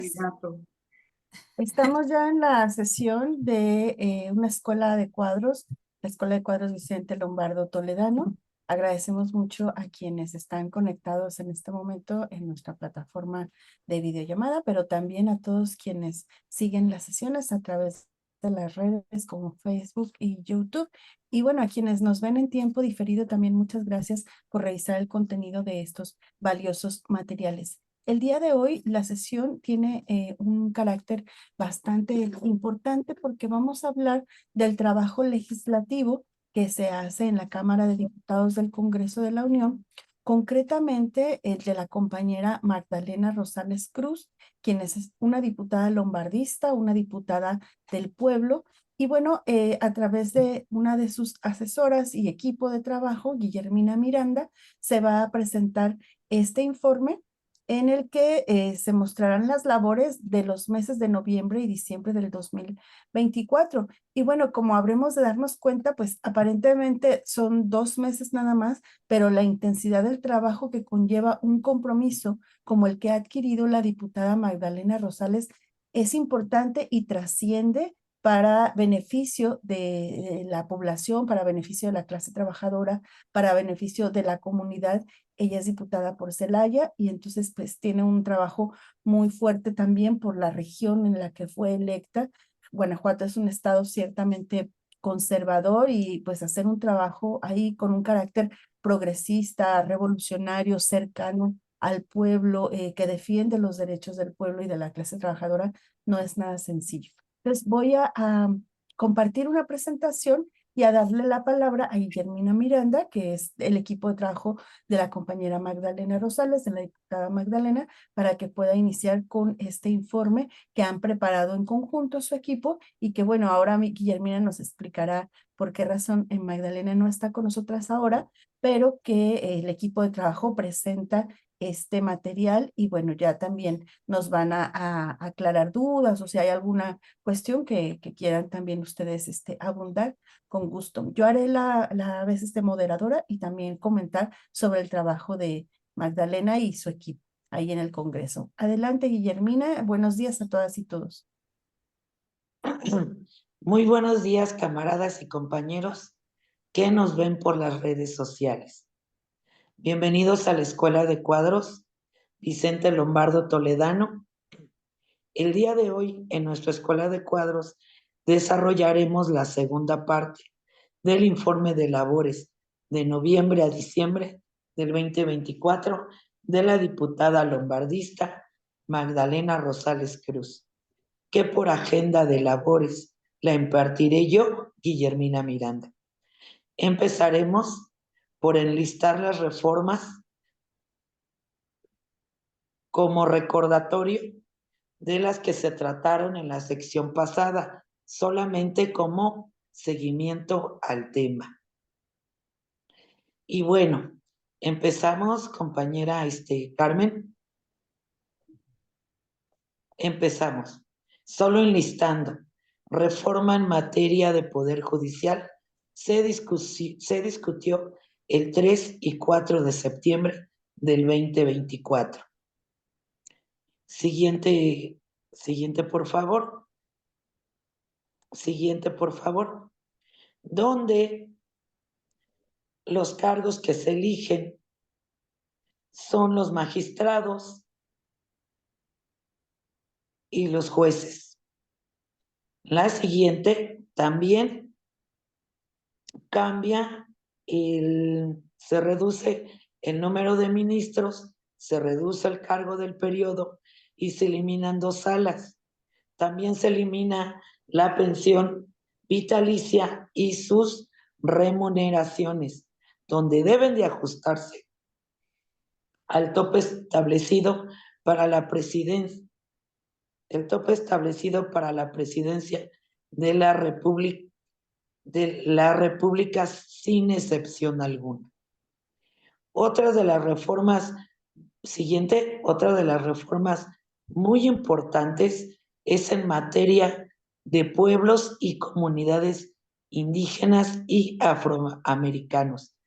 Exacto. Estamos ya en la sesión de una escuela de cuadros, la Escuela de Cuadros Vicente Lombardo Toledano. Agradecemos mucho a quienes están conectados en este momento en nuestra plataforma de videollamada, pero también a todos quienes siguen las sesiones a través de las redes como Facebook y YouTube. Y bueno, a quienes nos ven en tiempo diferido, también muchas gracias por revisar el contenido de estos valiosos materiales. El día de hoy la sesión tiene un carácter bastante importante porque vamos a hablar del trabajo legislativo que se hace en la Cámara de Diputados del Congreso de la Unión, concretamente el de la compañera Magdalena Rosales Cruz, quien es una diputada lombardista, una diputada del pueblo. Y bueno, a través de una de sus asesoras y equipo de trabajo, Guillermina Miranda, se va a presentar este informe en el que se mostrarán las labores de los meses de noviembre y diciembre del 2024. Y bueno, como habremos de darnos cuenta, pues aparentemente son 2 meses nada más, pero la intensidad del trabajo que conlleva un compromiso como el que ha adquirido la diputada Magdalena Rosales es importante y trasciende para beneficio de la población, para beneficio de la clase trabajadora, para beneficio de la comunidad. Ella es diputada por Celaya y entonces pues tiene un trabajo muy fuerte también por la región en la que fue electa. Guanajuato es un estado ciertamente conservador y pues hacer un trabajo ahí con un carácter progresista, revolucionario, cercano al pueblo, que defiende los derechos del pueblo y de la clase trabajadora, no es nada sencillo. Entonces voy a compartir una presentación y a darle la palabra a Guillermina Miranda, que es el equipo de trabajo de la compañera Magdalena Rosales, de la diputada Magdalena, para que pueda iniciar con este informe que han preparado en conjunto su equipo y que bueno, ahora Guillermina nos explicará por qué razón Magdalena no está con nosotras ahora, pero que el equipo de trabajo presenta este material y bueno, ya también nos van a aclarar dudas o si hay alguna cuestión que quieran también ustedes abundar con gusto. Yo haré la vez moderadora y también comentar sobre el trabajo de Magdalena y su equipo ahí en el Congreso. Adelante, Guillermina. Buenos días a todas y todos. Muy buenos días, camaradas y compañeros que nos ven por las redes sociales. Bienvenidos a la Escuela de Cuadros Vicente Lombardo Toledano. El día de hoy, en nuestra Escuela de Cuadros, desarrollaremos la segunda parte del informe de labores de noviembre a diciembre del 2024 de la diputada lombardista Magdalena Rosales Cruz, que por agenda de labores la impartiré yo, Guillermina Miranda. Empezaremos por enlistar las reformas como recordatorio de las que se trataron en la sección pasada, solamente como seguimiento al tema. Y bueno, empezamos, compañera Carmen. Empezamos. Solo enlistando. Reforma en materia de Poder Judicial se discutió el 3 y 4 de septiembre del 2024. Siguiente, por favor. Siguiente, por favor. Donde los cargos que se eligen son los magistrados y los jueces. La siguiente también cambia, se reduce el número de ministros, se reduce el cargo del periodo y se eliminan 2 salas. También se elimina la pensión vitalicia y sus remuneraciones, donde deben de ajustarse al tope establecido para la presidencia, el tope establecido para la presidencia de la República sin excepción alguna. Otra de las reformas muy importantes es en materia de pueblos y comunidades indígenas y afroamericanos,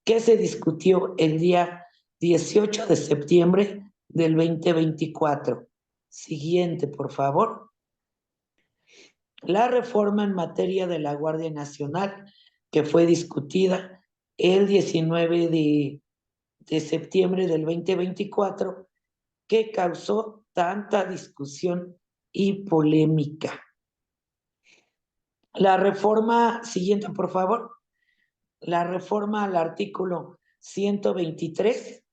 que se discutió el día 18 de septiembre del 2024. Siguiente, por favor. La reforma en materia de la Guardia Nacional, que fue discutida el 19 de septiembre del 2024, que causó tanta discusión y polémica. La reforma, siguiente por favor, la reforma al artículo 123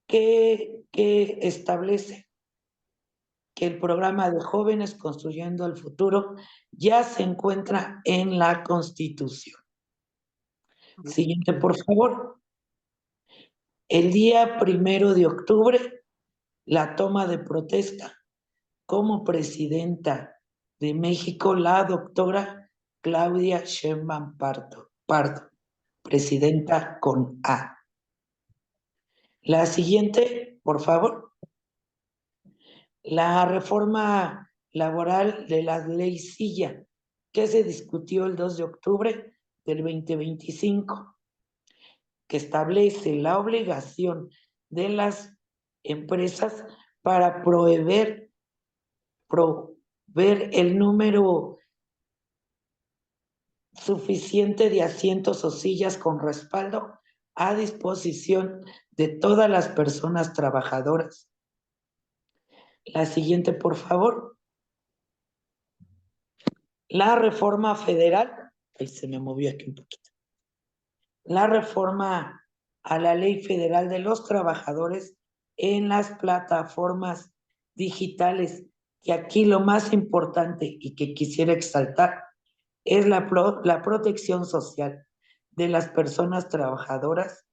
que establece que el programa de Jóvenes Construyendo el Futuro ya se encuentra en la Constitución. Siguiente por favor. El día 1 de octubre, la toma de protesta como presidenta de México, la doctora Claudia Sheinbaum Pardo, presidenta con A. La siguiente, por favor. La reforma laboral de la ley Silla, que se discutió el 2 de octubre del 2025, que establece la obligación de las empresas para proveer el número suficiente de asientos o sillas con respaldo a disposición de todas las personas trabajadoras. La siguiente, por favor. La reforma federal, ahí se me movió aquí un poquito. La reforma a la Ley Federal de los Trabajadores en las plataformas digitales, que aquí lo más importante y que quisiera exaltar es la protección social de las personas trabajadoras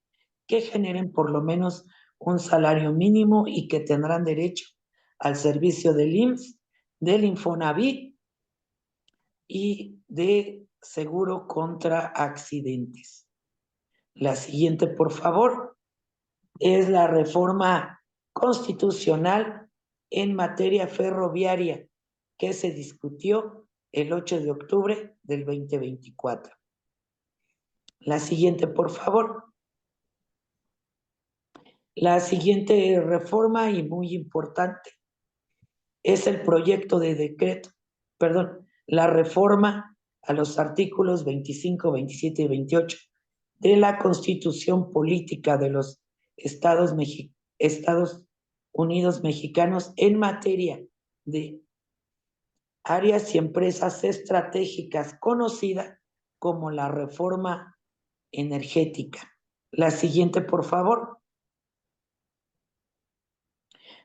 que generen por lo menos un salario mínimo y que tendrán derecho al servicio del IMSS, del Infonavit y de seguro contra accidentes. La siguiente, por favor, es la reforma constitucional en materia ferroviaria que se discutió el 8 de octubre del 2024. La siguiente, por favor. La siguiente reforma, y muy importante, es el proyecto de decreto, la reforma a los artículos 25, 27 y 28 de la Constitución Política de los Estados Unidos Mexicanos en materia de áreas y empresas estratégicas, conocida como la reforma energética. La siguiente, por favor.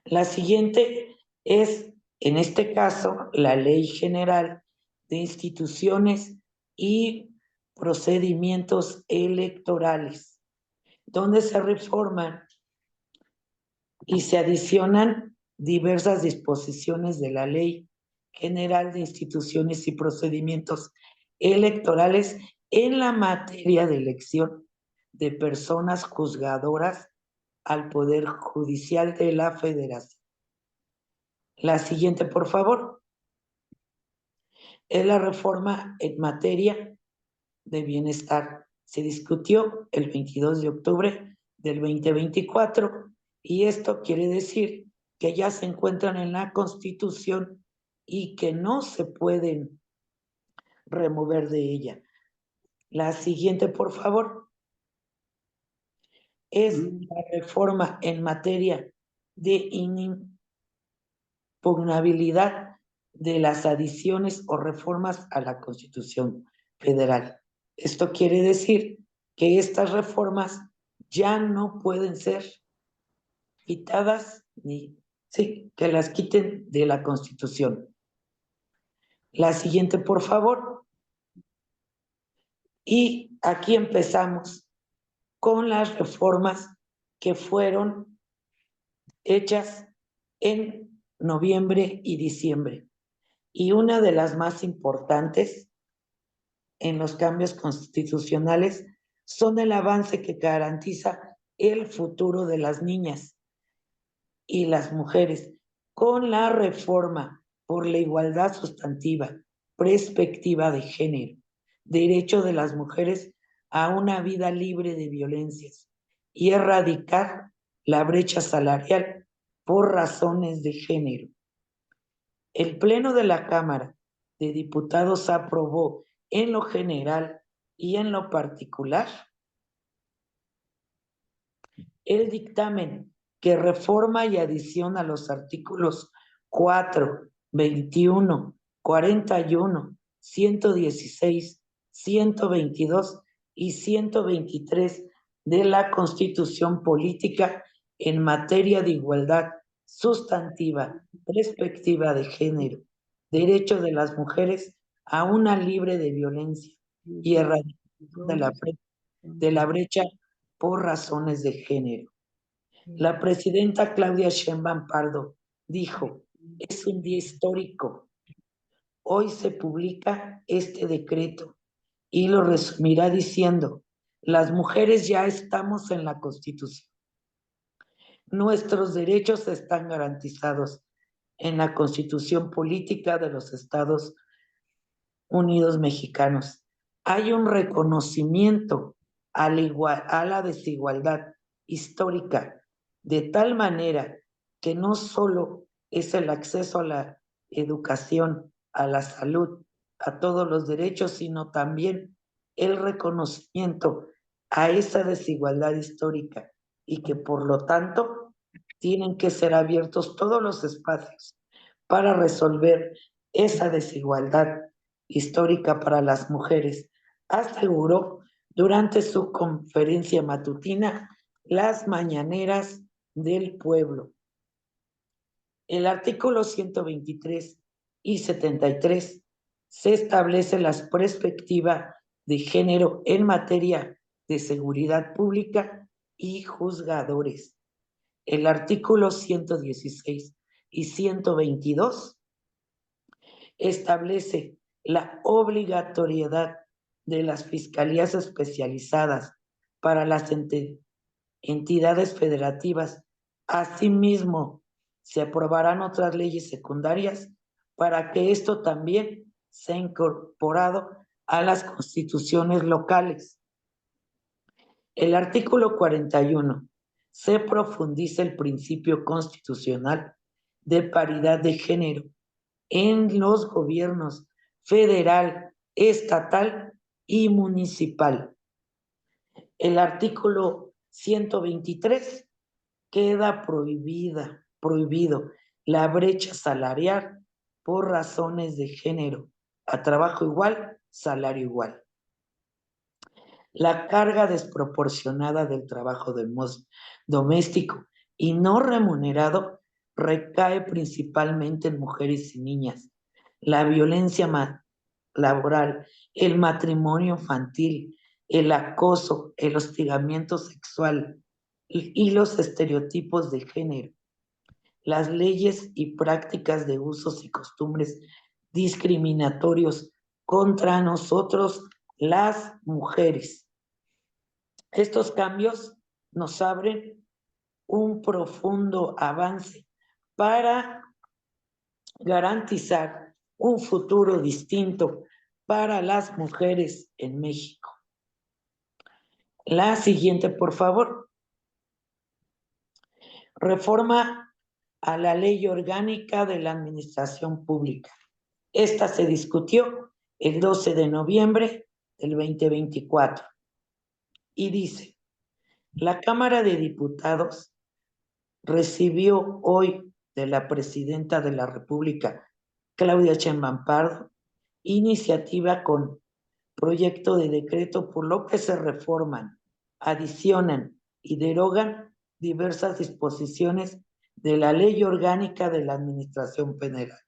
La siguiente es, en este caso, la Ley General de Instituciones y Procedimientos Electorales, donde se reforman y se adicionan diversas disposiciones de la Ley General de Instituciones y Procedimientos Electorales en la materia de elección de personas juzgadoras al Poder Judicial de la Federación. La siguiente, por favor, es la reforma en materia de bienestar. Se discutió el 22 de octubre del 2024 y esto quiere decir que ya se encuentran en la Constitución y que no se pueden remover de ella. La siguiente, por favor, es la reforma en materia de impugnabilidad de las adiciones o reformas a la Constitución Federal. Esto quiere decir que estas reformas ya no pueden ser quitadas que las quiten de la Constitución. La siguiente, por favor. Y aquí empezamos con las reformas que fueron hechas en noviembre y diciembre. Y una de las más importantes en los cambios constitucionales son el avance que garantiza el futuro de las niñas y las mujeres con la reforma por la igualdad sustantiva, perspectiva de género, derecho de las mujeres a una vida libre de violencias y erradicar la brecha salarial por razones de género. El Pleno de la Cámara de Diputados aprobó en lo general y en lo particular el dictamen que reforma y adiciona los artículos 4, 21, 41, 116, 122 y 123 de la Constitución Política en materia de igualdad sustantiva, perspectiva de género, derecho de las mujeres a una libre de violencia y erradicación de la brecha por razones de género. La presidenta Claudia Sheinbaum Pardo dijo: es un día histórico. Hoy se publica este decreto y lo resumirá diciendo: las mujeres ya estamos en la Constitución. Nuestros derechos están garantizados en la Constitución Política de los Estados Unidos Mexicanos. Hay un reconocimiento a la desigualdad histórica, de tal manera que no solo es el acceso a la educación, a la salud, a todos los derechos, sino también el reconocimiento a esa desigualdad histórica y que por lo tanto tienen que ser abiertos todos los espacios para resolver esa desigualdad histórica para las mujeres, aseguró durante su conferencia matutina Las Mañaneras del Pueblo. El artículo 123 y 73 se establece la perspectiva de género en materia de seguridad pública y juzgadores. El artículo 116 y 122 establece la obligatoriedad de las fiscalías especializadas para las entidades federativas. Asimismo, se aprobarán otras leyes secundarias para que esto también sea incorporado a las constituciones locales. El artículo 41 se profundiza el principio constitucional de paridad de género en los gobiernos federal, estatal y municipal. El artículo 123 queda prohibido la brecha salarial por razones de género, a trabajo igual, salario igual. La carga desproporcionada del trabajo doméstico y no remunerado recae principalmente en mujeres y niñas. La violencia laboral, el matrimonio infantil, el acoso, el hostigamiento sexual y los estereotipos de género, las leyes y prácticas de usos y costumbres discriminatorios contra nosotros, las mujeres. Estos cambios nos abren un profundo avance para garantizar un futuro distinto para las mujeres en México. La siguiente, por favor. Reforma a la Ley Orgánica de la Administración Pública. Esta se discutió el 12 de noviembre del 2024 y dice: la Cámara de Diputados recibió hoy de la Presidenta de la República, Claudia Sheinbaum Pardo, iniciativa con proyecto de decreto por lo que se reforman, adicionan y derogan diversas disposiciones de la Ley Orgánica de la Administración Federal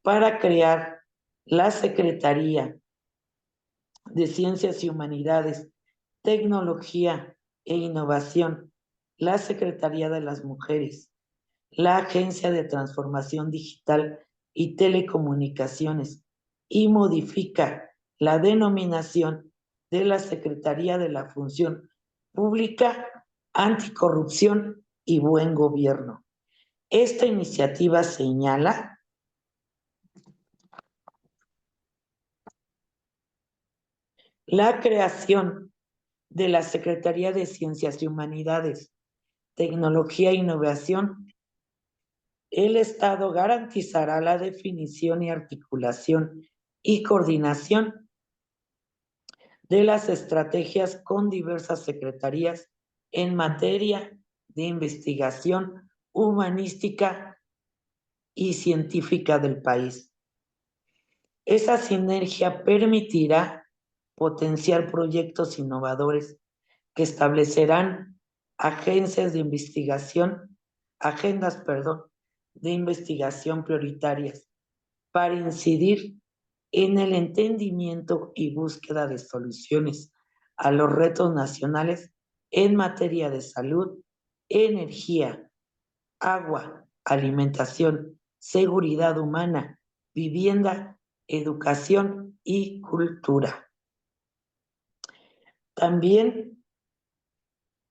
para crear la Secretaría de Ciencias y Humanidades, Tecnología e Innovación, la Secretaría de las Mujeres, la Agencia de Transformación Digital y Telecomunicaciones, y modifica la denominación de la Secretaría de la Función Pública, Anticorrupción y Buen Gobierno. Esta iniciativa señala la creación de la Secretaría de Ciencias y Humanidades, Tecnología e Innovación el Estado garantizará la definición y articulación y coordinación de las estrategias con diversas secretarías en materia de investigación humanística y científica del país. Esa sinergia permitirá potenciar proyectos innovadores que establecerán agendas, de investigación prioritarias para incidir en el entendimiento y búsqueda de soluciones a los retos nacionales en materia de salud, energía, agua, alimentación, seguridad humana, vivienda, educación y cultura. También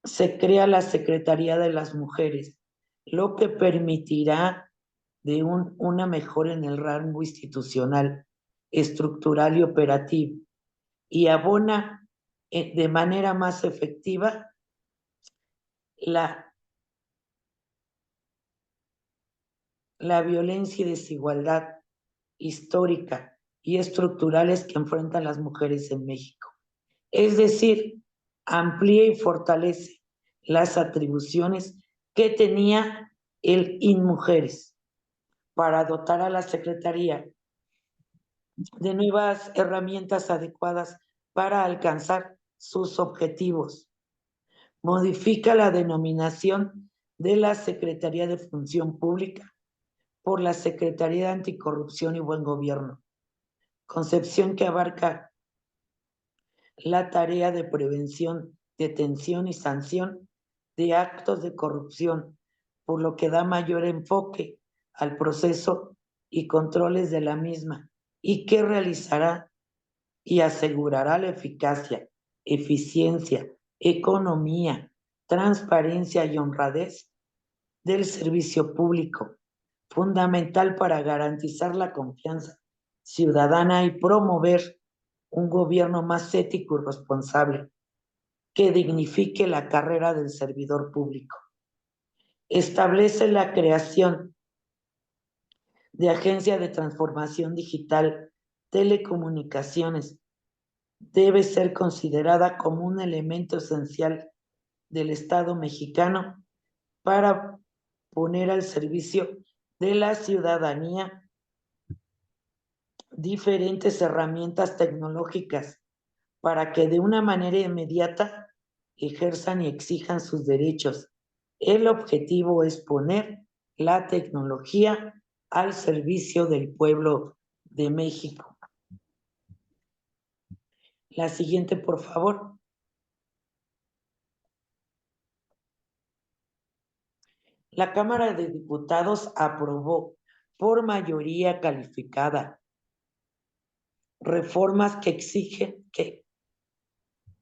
se crea la Secretaría de las Mujeres, lo que permitirá una mejora en el rango institucional, estructural y operativo, y abona de manera más efectiva la violencia y desigualdad histórica y estructurales que enfrentan las mujeres en México. Es decir, amplía y fortalece las atribuciones que tenía el INMujeres para dotar a la Secretaría de nuevas herramientas adecuadas para alcanzar sus objetivos. Modifica la denominación de la Secretaría de Función Pública por la Secretaría de Anticorrupción y Buen Gobierno, concepción que abarca la tarea de prevención, detención y sanción de actos de corrupción, por lo que da mayor enfoque al proceso y controles de la misma, y que realizará y asegurará la eficacia, eficiencia, economía, transparencia y honradez del servicio público, fundamental para garantizar la confianza ciudadana y promover un gobierno más ético y responsable que dignifique la carrera del servidor público. Establece la creación de Agencia de Transformación Digital, Telecomunicaciones. Debe ser considerada como un elemento esencial del Estado mexicano para poner al servicio de la ciudadanía diferentes herramientas tecnológicas para que de una manera inmediata ejerzan y exijan sus derechos. El objetivo es poner la tecnología al servicio del pueblo de México. La siguiente, por favor. La Cámara de Diputados aprobó por mayoría calificada reformas que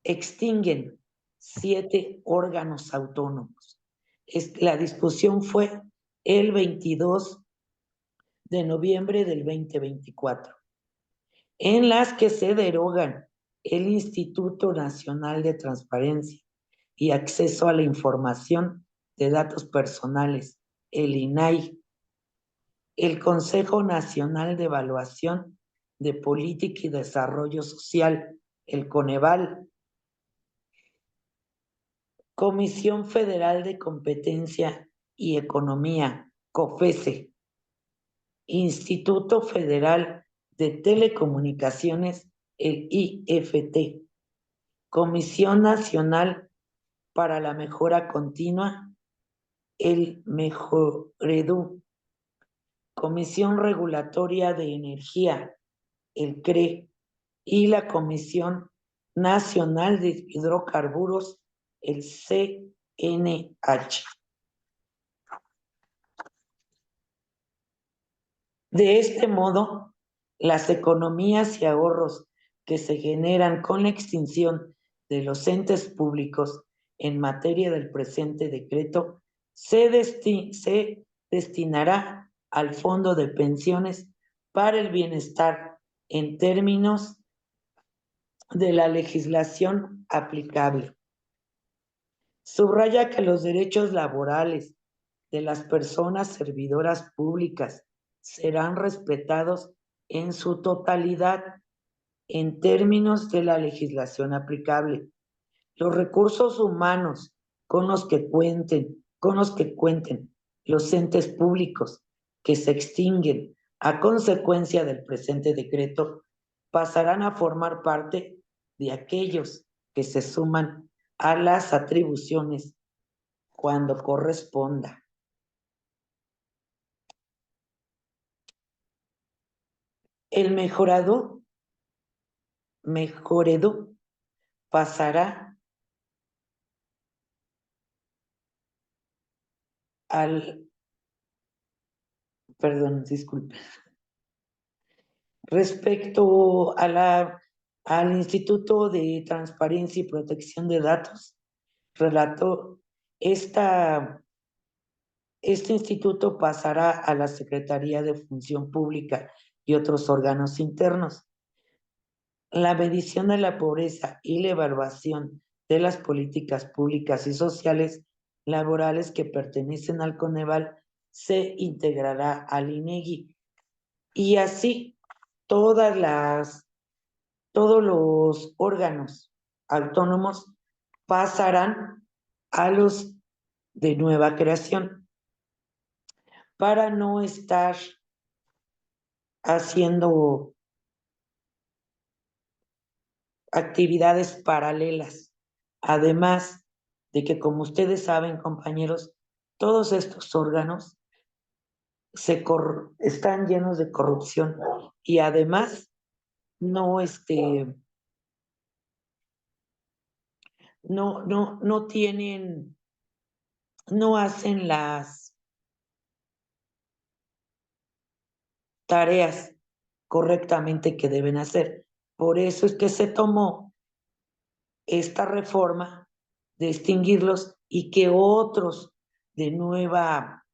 extinguen 7 órganos autónomos. La discusión fue el 22 de noviembre del 2024, en las que se derogan el Instituto Nacional de Transparencia y Acceso a la Información de Datos Personales, el INAI, el Consejo Nacional de Evaluación de Política y Desarrollo Social, el Coneval, Comisión Federal de Competencia y Economía, COFESE, Instituto Federal de Telecomunicaciones, el IFT, Comisión Nacional para la Mejora Continua, el Mejoredu, Comisión Regulatoria de Energía, el CRE, y la Comisión Nacional de Hidrocarburos, el CNH. De este modo, las economías y ahorros que se generan con la extinción de los entes públicos en materia del presente decreto se destinará al Fondo de Pensiones para el Bienestar en términos de la legislación aplicable. Subraya que los derechos laborales, de las personas servidoras públicas serán respetados en su totalidad en términos de la legislación aplicable. Los recursos humanos con los que cuenten los entes públicos que se extinguen a consecuencia del presente decreto pasarán a formar parte de aquellos que se suman a las atribuciones cuando corresponda. El mejoredo pasará disculpe. Respecto a al Instituto de Transparencia y Protección de Datos, relató este instituto pasará a la Secretaría de Función Pública y otros órganos internos. La medición de la pobreza y la evaluación de las políticas públicas y sociales laborales que pertenecen al Coneval se integrará al INEGI. Y así todos los órganos autónomos pasarán a los de nueva creación para no estar haciendo actividades paralelas. Además de que, como ustedes saben, compañeros, todos estos órganos están llenos de corrupción y además no tienen, no hacen las tareas correctamente que deben hacer. Por eso es que se tomó esta reforma de extinguirlos y que otros de nueva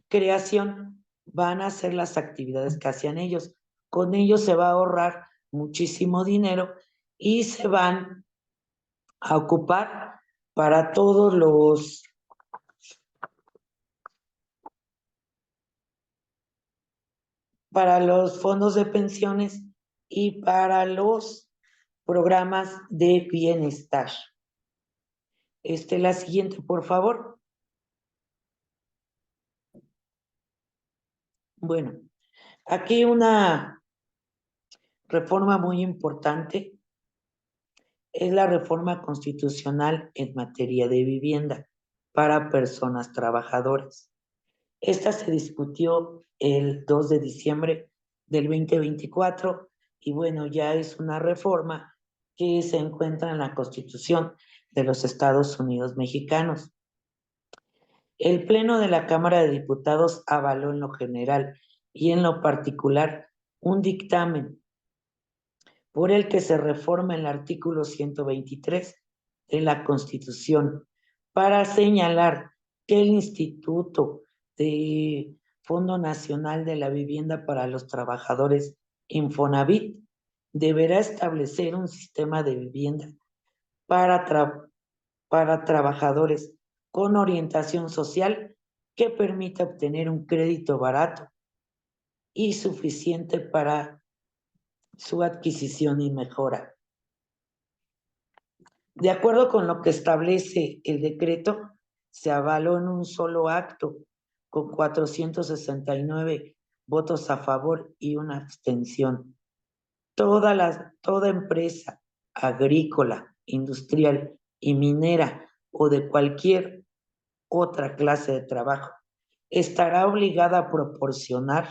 creación van a hacer las actividades que hacían ellos. Con ellos se va a ahorrar muchísimo dinero y se van a ocupar para todos los fondos de pensiones y para los programas de bienestar. La siguiente, por favor. Bueno, aquí una reforma muy importante es la reforma constitucional en materia de vivienda para personas trabajadoras. Esta se discutió el 2 de diciembre del 2024 y bueno, ya es una reforma que se encuentra en la Constitución de los Estados Unidos mexicanos. El Pleno de la Cámara de Diputados avaló en lo general y en lo particular un dictamen por el que se reforma el artículo 123 de la Constitución para señalar que el Instituto de Fondo Nacional de la Vivienda para los Trabajadores, Infonavit, deberá establecer un sistema de vivienda para trabajadores con orientación social que permita obtener un crédito barato y suficiente para su adquisición y mejora. De acuerdo con lo que establece el decreto, se avaló en un solo acto con 469 votos a favor y una abstención. Toda empresa agrícola, industrial y minera o de cualquier otra clase de trabajo estará obligada a proporcionar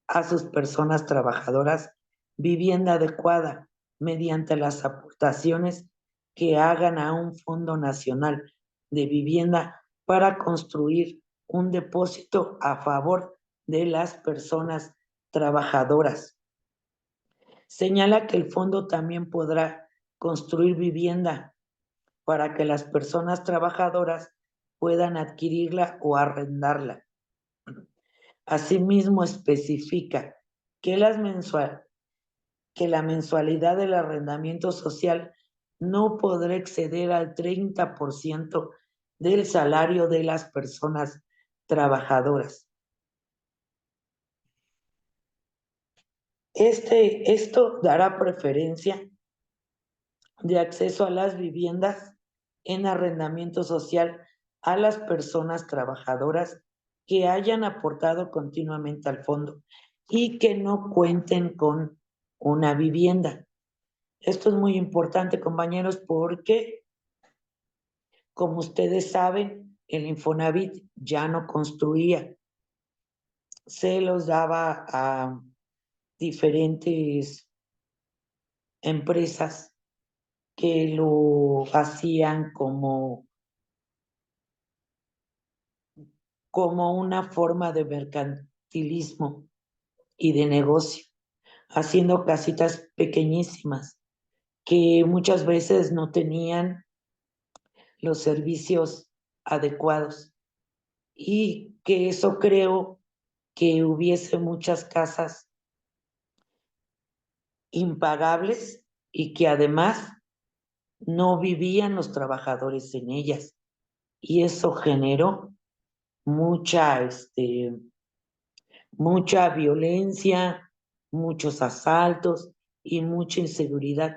a sus personas trabajadoras vivienda adecuada mediante las aportaciones que hagan a un Fondo Nacional de Vivienda para construir un depósito a favor de las personas trabajadoras. Señala que el fondo también podrá construir vivienda para que las personas trabajadoras puedan adquirirla o arrendarla. Asimismo, especifica que la mensualidad del arrendamiento social no podrá exceder al 30% del salario de las personas trabajadoras. Esto dará preferencia de acceso a las viviendas en arrendamiento social a las personas trabajadoras que hayan aportado continuamente al fondo y que no cuenten con una vivienda. Esto es muy importante, compañeros, porque, como ustedes saben, el Infonavit ya no construía, se los daba a diferentes empresas que lo hacían como una forma de mercantilismo y de negocio, haciendo casitas pequeñísimas que muchas veces no tenían los servicios adecuados, y que eso creo que hubiese muchas casas impagables y que además no vivían los trabajadores en ellas, y eso generó mucha mucha violencia, muchos asaltos y mucha inseguridad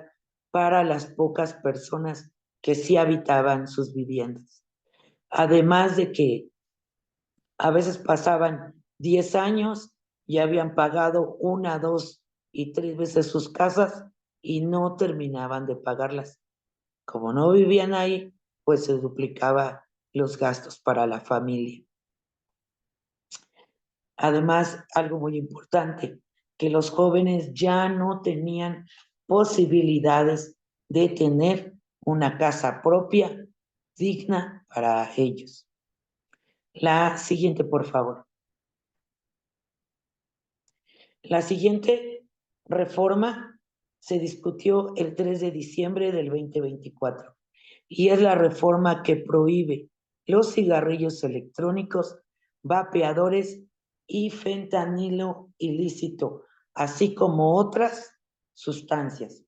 para las pocas personas que sí habitaban sus viviendas. Además de que a veces pasaban 10 años y habían pagado 1, 2 y 3 veces sus casas y no terminaban de pagarlas. Como no vivían ahí, pues se duplicaba los gastos para la familia. Además, algo muy importante, que los jóvenes ya no tenían posibilidades de tener una casa propia digna para ellos. La siguiente, por favor. La siguiente reforma se discutió el 3 de diciembre del 2024 y es la reforma que prohíbe los cigarrillos electrónicos, vapeadores y fentanilo ilícito, así como otras sustancias.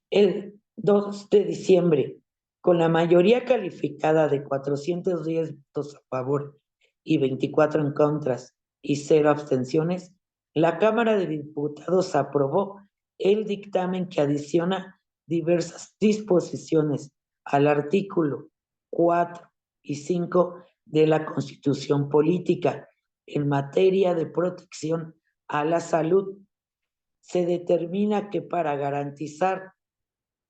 El 2 de diciembre, con la mayoría calificada de 410 votos a favor y 24 en contra y 0 abstenciones, la Cámara de Diputados aprobó el dictamen que adiciona diversas disposiciones al artículo 4 y 5 de la Constitución Política en materia de protección a la salud. Se determina que para garantizar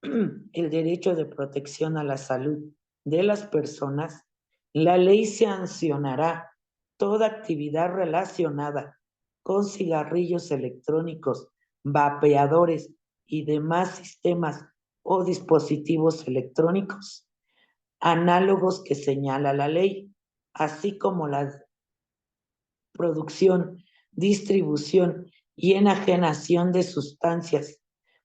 el derecho de protección a la salud de las personas, la ley sancionará toda actividad relacionada con cigarrillos electrónicos, vapeadores y demás sistemas o dispositivos electrónicos análogos que señala la ley, así como la producción, distribución y enajenación de sustancias,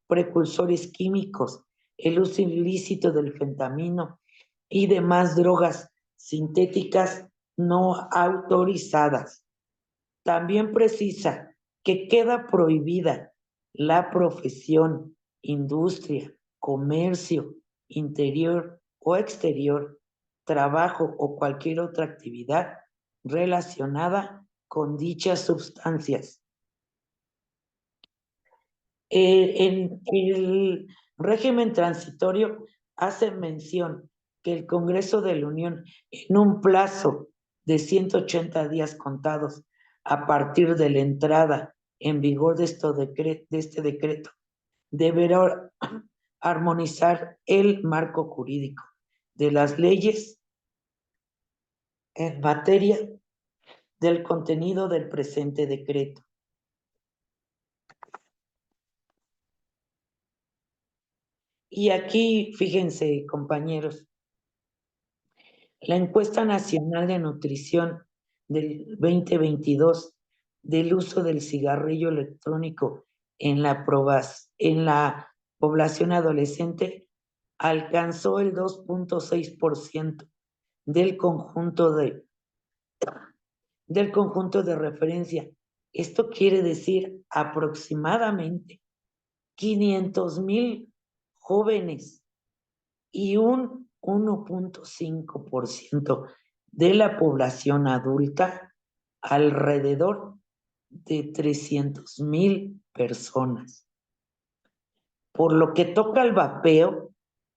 precursores químicos, el uso ilícito del fentanilo y demás drogas sintéticas no autorizadas. También precisa que queda prohibida la profesión, industria, comercio, interior o exterior, trabajo o cualquier otra actividad relacionada con dichas sustancias. En el régimen transitorio hace mención que el Congreso de la Unión, en un plazo de 180 días contados a partir de la entrada en vigor de este decreto, deberá armonizar el marco jurídico de las leyes en materia del contenido del presente decreto. Y aquí, fíjense, compañeros, la encuesta nacional de nutrición del 2022 del uso del cigarrillo electrónico en la población adolescente alcanzó el 2.6% del conjunto de referencia. Esto quiere decir aproximadamente 500,000 jóvenes y un 1.5% de la población adulta, alrededor de 300,000 personas. Por lo que toca al vapeo,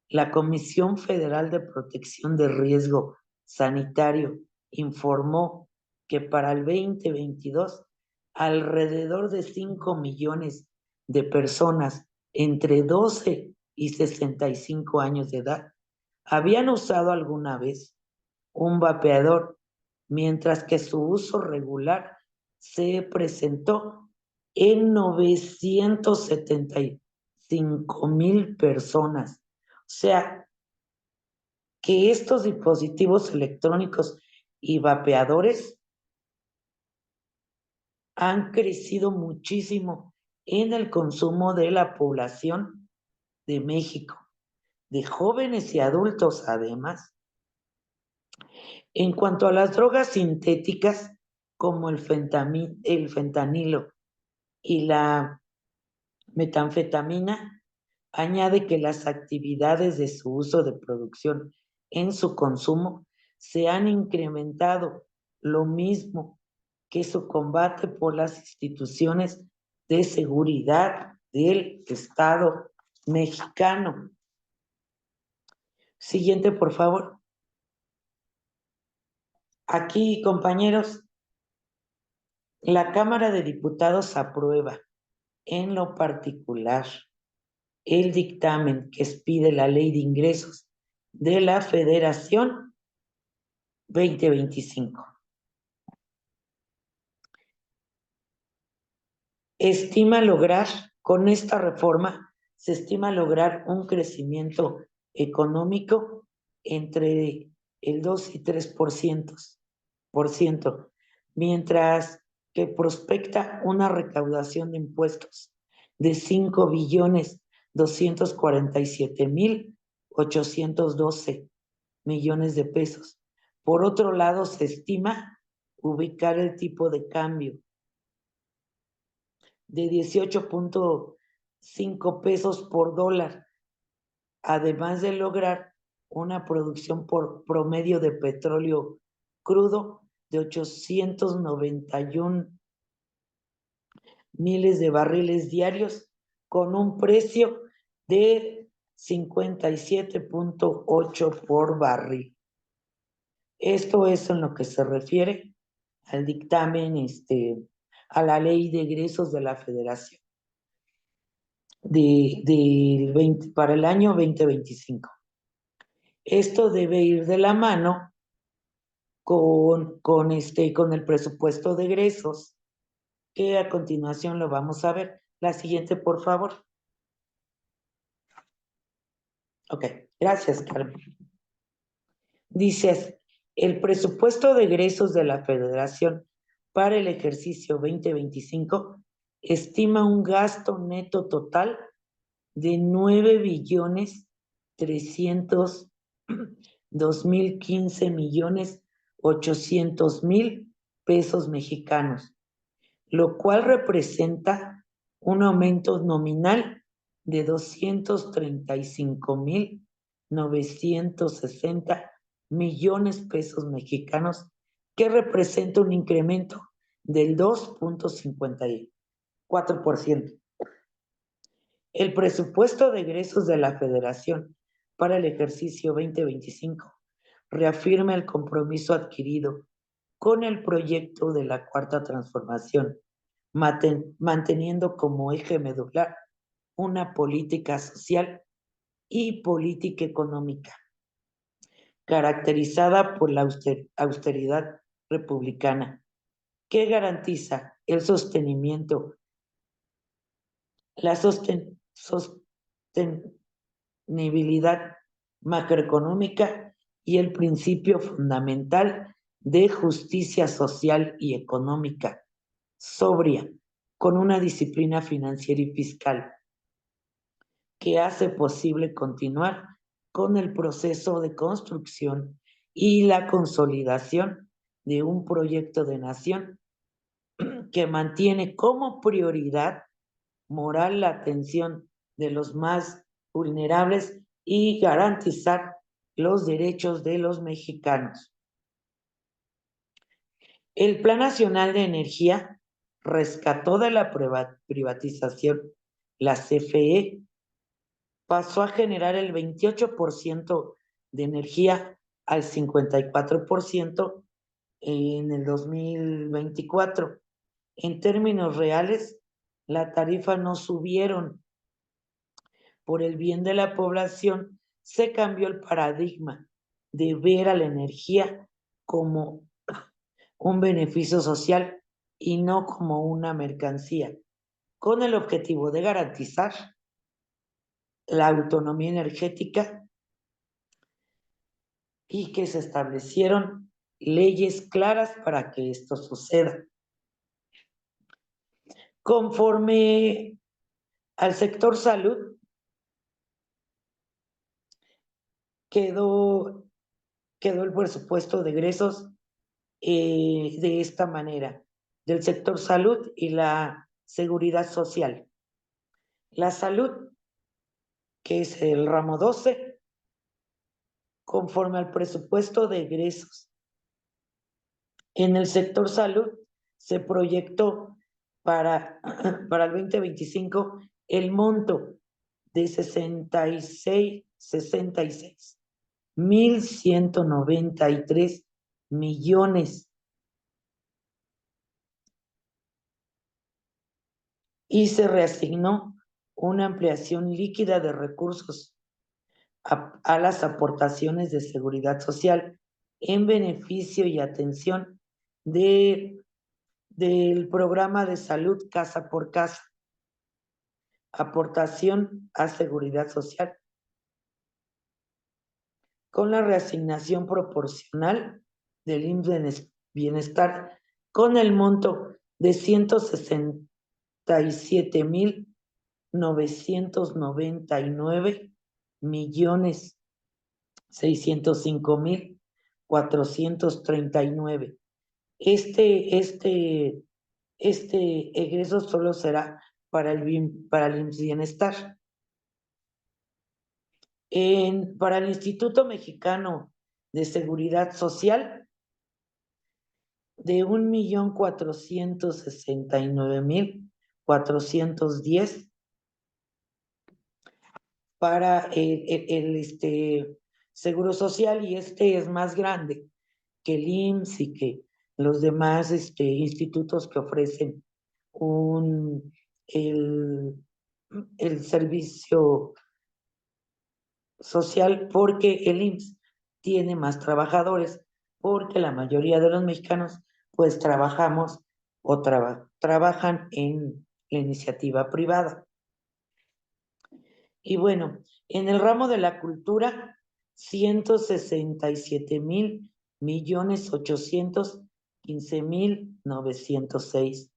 la Comisión Federal de Protección de Riesgo Sanitario informó que para el 2022, alrededor de 5 millones de personas entre 12 y 65 años de edad habían usado alguna vez un vapeador, mientras que su uso regular se presentó en 975,000 personas. O sea, que estos dispositivos electrónicos y vapeadores han crecido muchísimo en el consumo de la población de México, de jóvenes y adultos además. En cuanto a las drogas sintéticas, como el fentanilo y la metanfetamina, añade que las actividades de su uso de producción en su consumo se han incrementado, lo mismo que su combate por las instituciones de seguridad del Estado mexicano. Siguiente, por favor. Aquí, compañeros, la Cámara de Diputados aprueba en lo particular el dictamen que expide la Ley de Ingresos de la Federación 2025. Con esta reforma, se estima lograr un crecimiento económico entre el 2 y 3%, mientras que prospecta una recaudación de impuestos de 5,247,812 millones de pesos. Por otro lado, se estima ubicar el tipo de cambio de 18.5 pesos por dólar, además de lograr una producción por promedio de petróleo crudo de 891 miles de barriles diarios, con un precio de 57.8 por barril. Esto es en lo que se refiere al dictamen, a la Ley de Egresos de la Federación para el año 2025. Esto debe ir de la mano con el presupuesto de egresos, que a continuación lo vamos a ver. La siguiente, por favor. Ok, gracias, Carmen. Dices, el presupuesto de egresos de la Federación para el ejercicio 2025 estima un gasto neto total de 9,302,015,800,000 pesos mexicanos, lo cual representa un aumento nominal de 235,960 millones pesos mexicanos, que representa un incremento del 2.54%. El presupuesto de egresos de la Federación para el ejercicio 2025 reafirma el compromiso adquirido con el proyecto de la Cuarta Transformación, manteniendo como eje medular una política social y política económica, caracterizada por la austeridad republicana, que garantiza el sostenimiento, la sostenibilidad macroeconómica y el principio fundamental de justicia social y económica, sobria, con una disciplina financiera y fiscal que hace posible continuar con el proceso de construcción y la consolidación de un proyecto de nación que mantiene como prioridad moral la atención de los más vulnerables y garantizar los derechos de los mexicanos. El Plan Nacional de Energía rescató de la privatización la CFE, pasó a generar el 28% de energía al 54% en el 2024. En términos reales, la tarifa no subieron. Por el bien de la población, se cambió el paradigma de ver a la energía como un beneficio social y no como una mercancía, con el objetivo de garantizar la autonomía energética y que se establecieron leyes claras para que esto suceda. Conforme al sector salud, quedó el presupuesto de egresos de esta manera, del sector salud y la seguridad social. La salud, que es el ramo 12, conforme al presupuesto de egresos. En el sector salud se proyectó para el 2025 el monto de 66.193 millones y se reasignó una ampliación líquida de recursos a las aportaciones de seguridad social en beneficio y atención del programa de salud casa por casa, aportación a seguridad social, con la reasignación proporcional del IMSS Bienestar con el monto de 167.999.605.439. Este egreso solo será para el IMSS Bienestar. Para el Instituto Mexicano de Seguridad Social, de 1.469.410 para el Seguro Social, y este es más grande que el IMSS y que los demás institutos que ofrecen el servicio social, porque el IMSS tiene más trabajadores, porque la mayoría de los mexicanos pues trabajamos o trabajan en la iniciativa privada. Y bueno, en el ramo de la cultura, 167.815.906.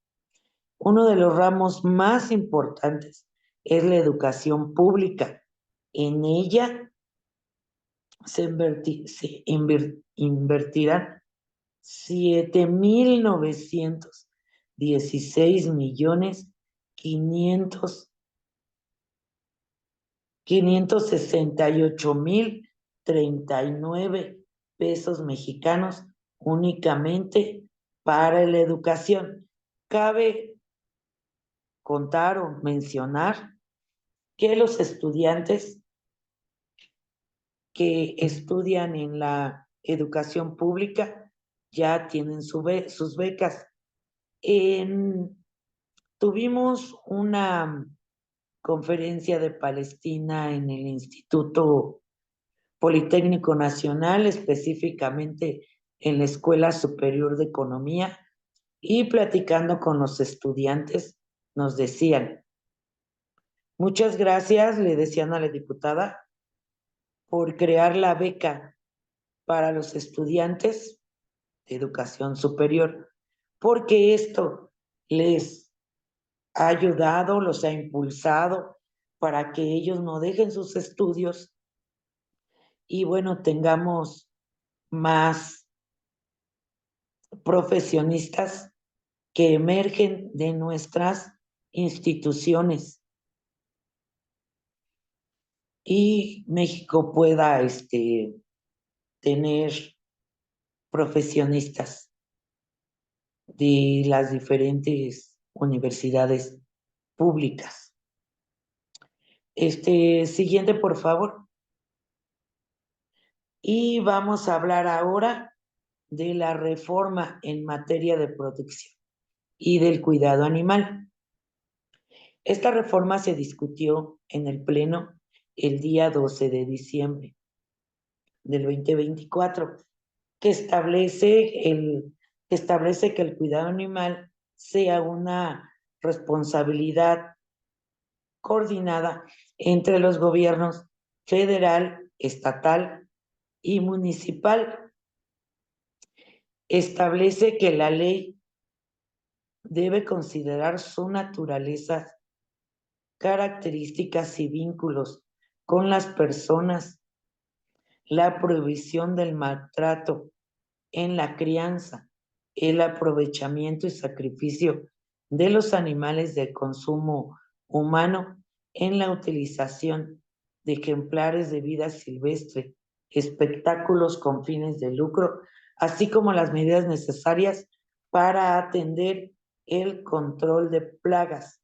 Uno de los ramos más importantes es la educación pública. En ella se invertirán 7.916.568.039 pesos mexicanos únicamente para la educación. Cabe contar o mencionar que los estudiantes que estudian en la educación pública ya tienen sus becas. Tuvimos una conferencia de Palestina en el Instituto Politécnico Nacional, específicamente en la Escuela Superior de Economía, y platicando con los estudiantes nos decían: muchas gracias, le decían a la diputada, por crear la beca para los estudiantes de educación superior, porque esto les ha ayudado, los ha impulsado para que ellos no dejen sus estudios y bueno, tengamos más profesionistas que emergen de nuestras instituciones y México pueda tener profesionistas de las diferentes universidades públicas. Siguiente, por favor. Y vamos a hablar ahora de la reforma en materia de protección y del cuidado animal. Esta reforma se discutió en el Pleno el día 12 de diciembre del 2024, que establece que el cuidado animal sea una responsabilidad coordinada entre los gobiernos federal, estatal y municipal. Establece que la ley debe considerar su naturaleza, características y vínculos con las personas, la prohibición del maltrato en la crianza, el aprovechamiento y sacrificio de los animales de consumo humano en la utilización de ejemplares de vida silvestre, espectáculos con fines de lucro, así como las medidas necesarias para atender el control de plagas.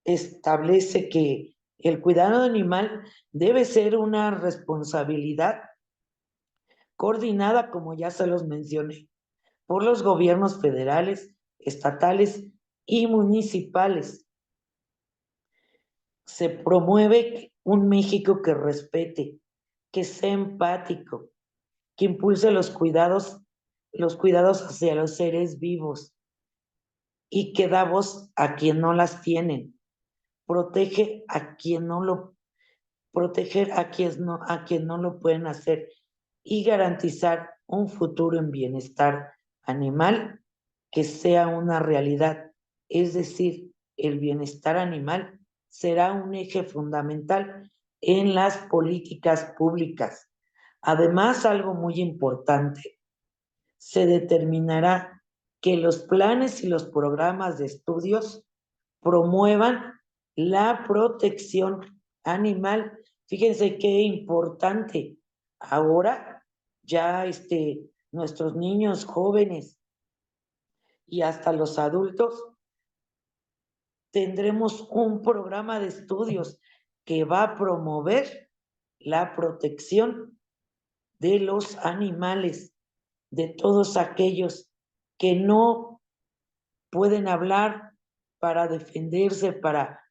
Establece que el cuidado animal debe ser una responsabilidad coordinada, como ya se los mencioné, por los gobiernos federales, estatales y municipales. Se promueve un México que respete, que sea empático, que impulse los cuidados hacia los seres vivos y que da voz a quien no las tienen, proteger a quien no lo pueden hacer y garantizar un futuro en bienestar animal que sea una realidad. Es decir, el bienestar animal será un eje fundamental en las políticas públicas. Además, algo muy importante, se determinará que los planes y los programas de estudios promuevan la protección animal. Fíjense qué importante. Ahora ya nuestros niños jóvenes y hasta los adultos tendremos un programa de estudios que va a promover la protección de los animales, de todos aquellos que no pueden hablar para defenderse, para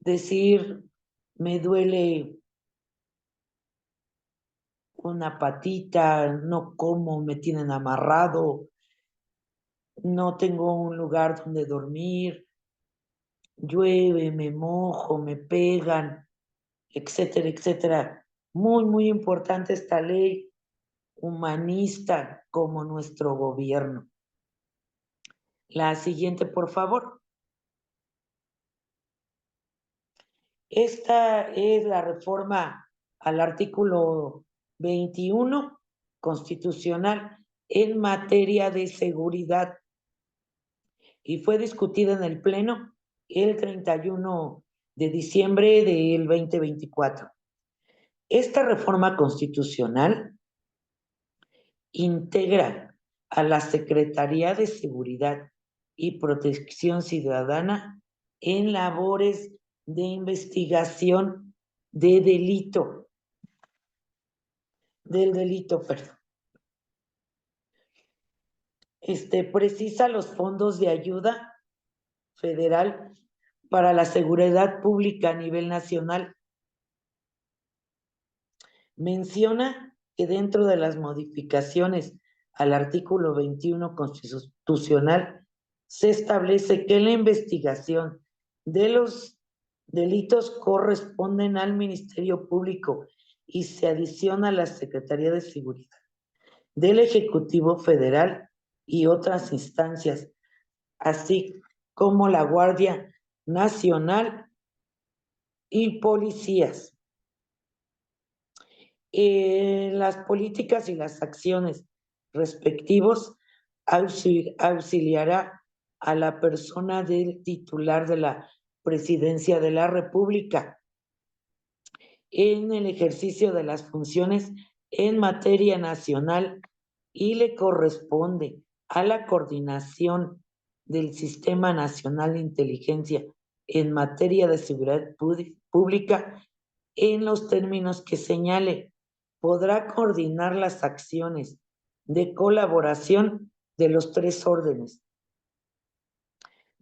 decir, me duele una patita, no como, me tienen amarrado, no tengo un lugar donde dormir, llueve, me mojo, me pegan, etcétera, etcétera. Muy, muy importante esta ley humanista como nuestro gobierno. La siguiente, por favor. Esta es la reforma al artículo 21 constitucional en materia de seguridad y fue discutida en el Pleno el 31 de diciembre del 2024. Esta reforma constitucional integra a la Secretaría de Seguridad y Protección Ciudadana en labores de investigación del delito, perdón. Precisa los fondos de ayuda federal para la seguridad pública a nivel nacional. Menciona que dentro de las modificaciones al artículo 21 constitucional se establece que la investigación de los delitos corresponden al Ministerio Público y se adiciona a la Secretaría de Seguridad del Ejecutivo Federal y otras instancias, así como la Guardia Nacional y policías. Las políticas y las acciones respectivos auxiliará a la persona del titular de la Presidencia de la República en el ejercicio de las funciones en materia nacional y le corresponde a la coordinación del Sistema Nacional de Inteligencia en materia de seguridad pública en los términos que señale. Podrá coordinar las acciones de colaboración de los tres órdenes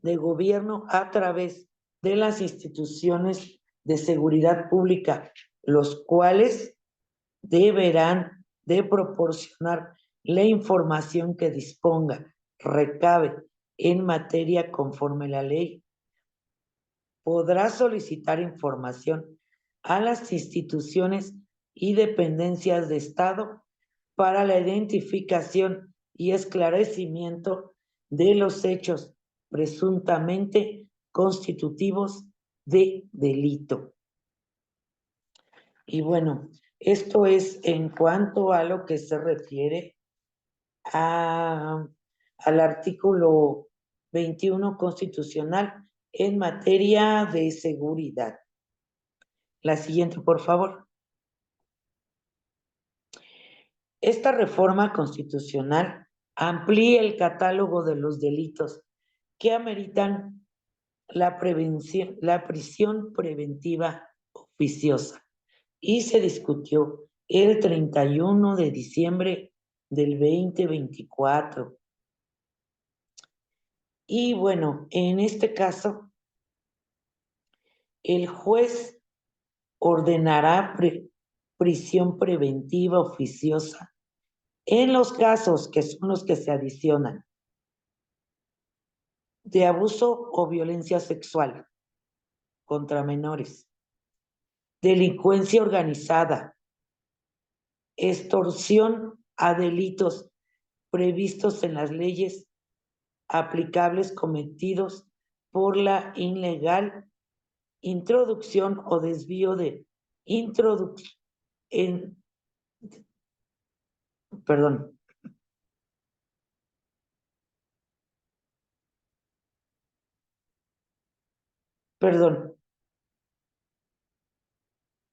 de gobierno a través de las instituciones de seguridad pública, los cuales deberán de proporcionar la información que disponga, recabe en materia conforme la ley. Podrá solicitar información a las instituciones y dependencias de Estado para la identificación y esclarecimiento de los hechos presuntamente constitutivos de delito. Y bueno, esto es en cuanto a lo que se refiere al artículo 21 constitucional en materia de seguridad. La siguiente, por favor. Esta reforma constitucional amplía el catálogo de los delitos que ameritan la prisión preventiva oficiosa y se discutió el 31 de diciembre del 2024. Y bueno, en este caso, el juez ordenará prisión preventiva oficiosa en los casos que son los que se adicionan de abuso o violencia sexual contra menores, delincuencia organizada, extorsión a delitos previstos en las leyes aplicables cometidos por la ilegal introducción o desvío de perdón.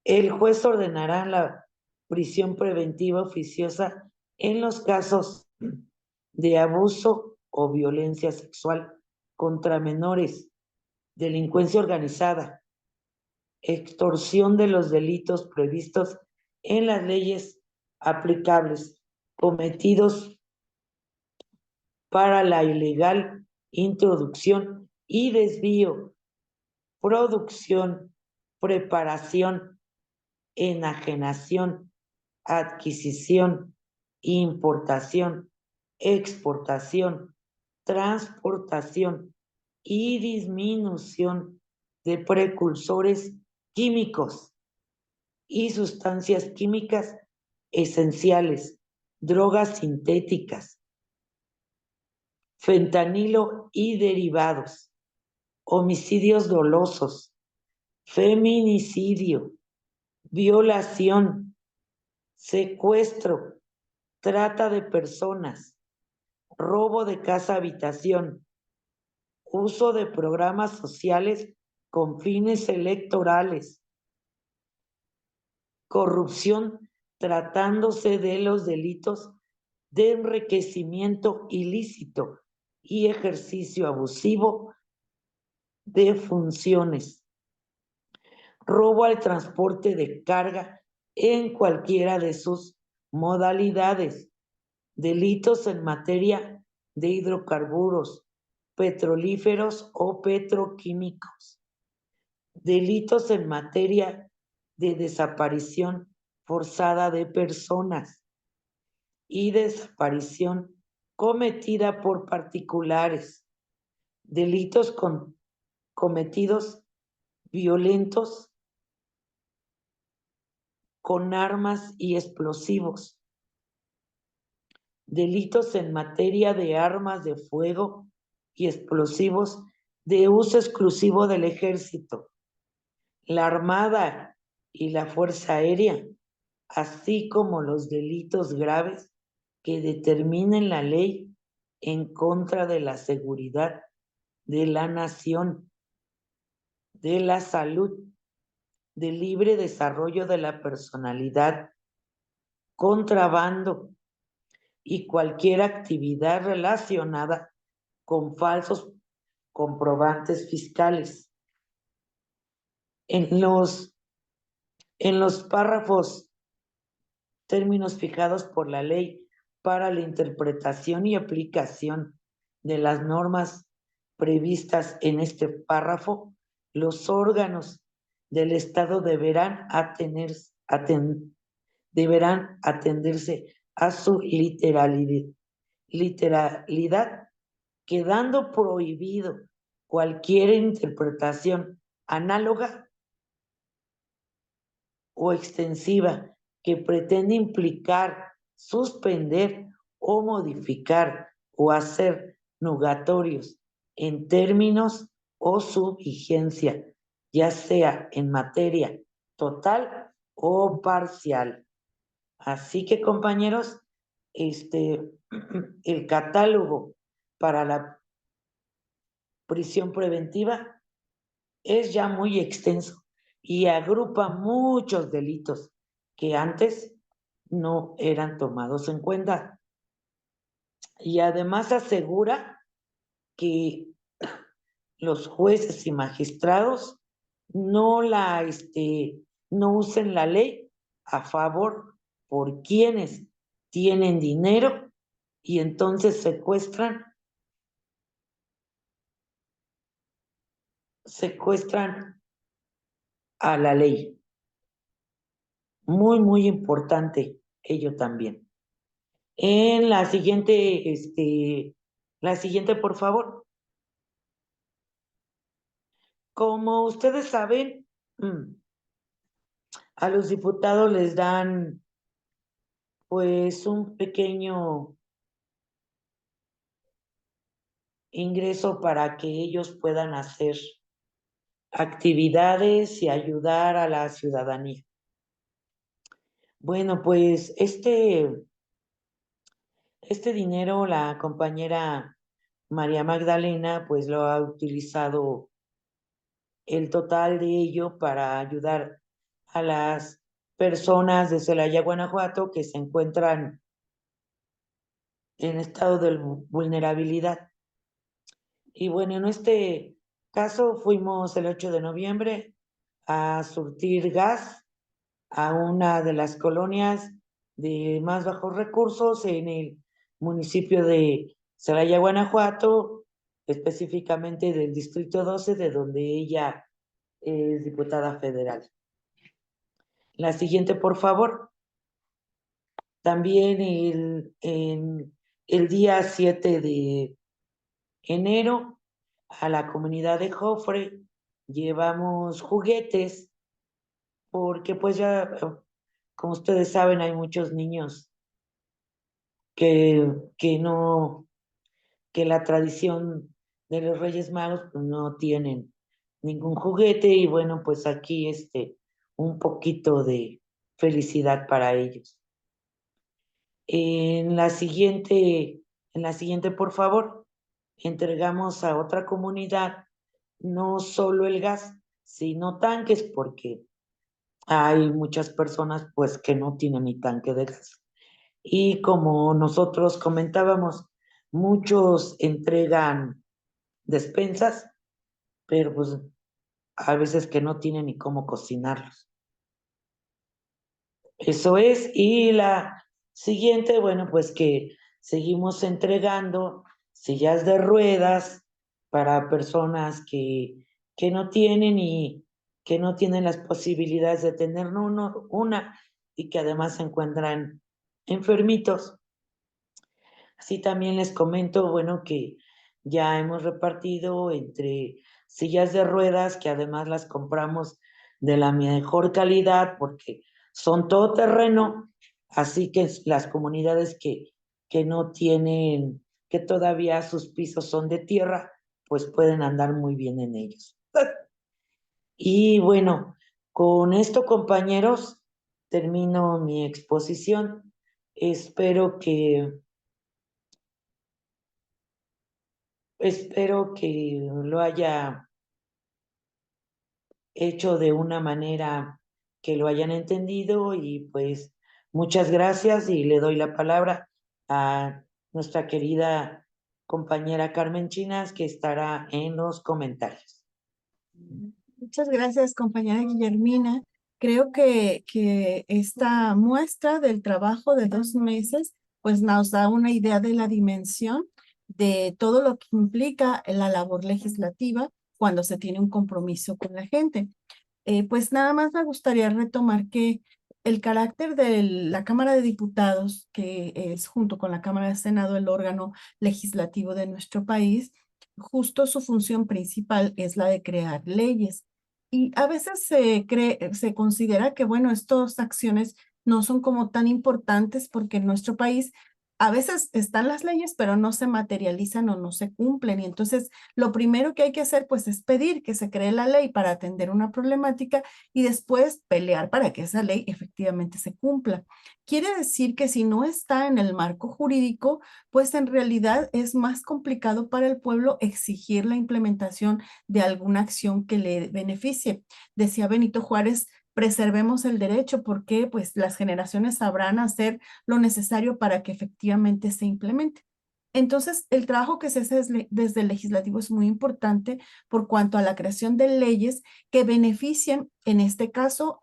El juez ordenará la prisión preventiva oficiosa en los casos de abuso o violencia sexual contra menores, delincuencia organizada, extorsión de los delitos previstos en las leyes aplicables cometidos para la ilegal introducción y desvío, producción, preparación, enajenación, adquisición, importación, exportación, transportación y disminución de precursores químicos y sustancias químicas esenciales, drogas sintéticas, fentanilo y derivados, homicidios dolosos, feminicidio, violación, secuestro, trata de personas, robo de casa-habitación, uso de programas sociales con fines electorales, corrupción tratándose de los delitos de enriquecimiento ilícito y ejercicio abusivo de funciones, robo al transporte de carga en cualquiera de sus modalidades, delitos en materia de hidrocarburos, petrolíferos o petroquímicos, delitos en materia de desaparición forzada de personas y desaparición cometida por particulares, delitos cometidos violentos con armas y explosivos, delitos en materia de armas de fuego y explosivos de uso exclusivo del ejército, la Armada y la Fuerza Aérea, así como los delitos graves que determinen la ley en contra de la seguridad de la nación, de la salud, del libre desarrollo de la personalidad, contrabando y cualquier actividad relacionada con falsos comprobantes fiscales. En los párrafos, términos fijados por la ley para la interpretación y aplicación de las normas previstas en este párrafo, los órganos del Estado deberán atenderse a su literalidad, quedando prohibido cualquier interpretación análoga o extensiva que pretende implicar, suspender o modificar o hacer nugatorios en términos o su vigencia, ya sea en materia total o parcial. Así que, compañeros, el catálogo para la prisión preventiva es ya muy extenso y agrupa muchos delitos que antes no eran tomados en cuenta. Y además asegura que los jueces y magistrados no no usen la ley a favor por quienes tienen dinero y entonces secuestran a la ley. Muy, muy importante ello también. En la siguiente, por favor. Como ustedes saben, a los diputados les dan pues un pequeño ingreso para que ellos puedan hacer actividades y ayudar a la ciudadanía. Bueno, pues este dinero la compañera María Magdalena pues lo ha utilizado el total de ello para ayudar a las personas de Celaya, Guanajuato, que se encuentran en estado de vulnerabilidad. Y bueno, en este caso fuimos el 8 de noviembre a surtir gas a una de las colonias de más bajos recursos en el municipio de Celaya, Guanajuato, específicamente del distrito 12, de donde ella es diputada federal. La siguiente, por favor. También el día 7 de enero a la comunidad de Jofre llevamos juguetes porque pues ya, como ustedes saben, hay muchos niños que no, que la tradición de los Reyes Magos pues no tienen ningún juguete y bueno, pues aquí un poquito de felicidad para ellos. En la siguiente, por favor, entregamos a otra comunidad no solo el gas, sino tanques, porque hay muchas personas pues que no tienen ni tanque de gas. Y como nosotros comentábamos, muchos entregan despensas, pero pues a veces que no tienen ni cómo cocinarlos. Eso es. Y la siguiente, bueno, pues que seguimos entregando sillas de ruedas para personas que no tienen y que no tienen las posibilidades de tener una y que además se encuentran enfermitos. Así también les comento, bueno, que ya hemos repartido entre sillas de ruedas, que además las compramos de la mejor calidad porque son todoterreno, así que las comunidades que no tienen, que todavía sus pisos son de tierra, pues pueden andar muy bien en ellos. Y bueno, con esto, compañeros, termino mi exposición. Espero que lo haya hecho de una manera que lo hayan entendido y pues Muchas gracias y le doy la palabra a nuestra querida compañera Carmen Chinas, que estará en los comentarios. Muchas gracias, compañera Guillermina. Creo que esta muestra del trabajo de 2 meses, pues nos da una idea de la dimensión de todo lo que implica la labor legislativa cuando se tiene un compromiso con la gente. Pues nada más me gustaría retomar que el carácter de la Cámara de Diputados, que es junto con la Cámara de Senado el órgano legislativo de nuestro país, justo su función principal es la de crear leyes. Y a veces se considera que, bueno, estas acciones no son como tan importantes porque en nuestro país a veces están las leyes, pero no se materializan o no se cumplen. Y entonces lo primero que hay que hacer, pues, es pedir que se cree la ley para atender una problemática y después pelear para que esa ley efectivamente se cumpla. Quiere decir que si no está en el marco jurídico, pues en realidad es más complicado para el pueblo exigir la implementación de alguna acción que le beneficie. Decía Benito Juárez, preservemos el derecho porque pues las generaciones sabrán hacer lo necesario para que efectivamente se implemente. Entonces, el trabajo que se hace desde el legislativo es muy importante por cuanto a la creación de leyes que beneficien, en este caso,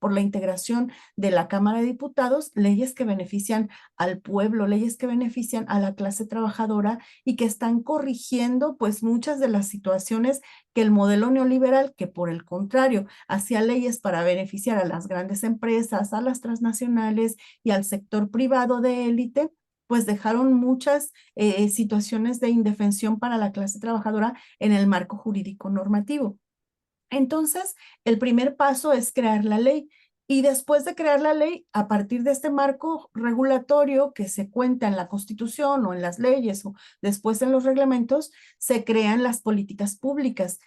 por la integración de la Cámara de Diputados, leyes que benefician al pueblo, leyes que benefician a la clase trabajadora y que están corrigiendo pues muchas de las situaciones que el modelo neoliberal, que por el contrario hacía leyes para beneficiar a las grandes empresas, a las transnacionales y al sector privado de élite, pues dejaron muchas situaciones de indefensión para la clase trabajadora en el marco jurídico normativo. Entonces, el primer paso es crear la ley. Y después de crear la ley, a partir de este marco regulatorio que se cuenta en la Constitución o en las leyes o después en los reglamentos, se crean las políticas públicas,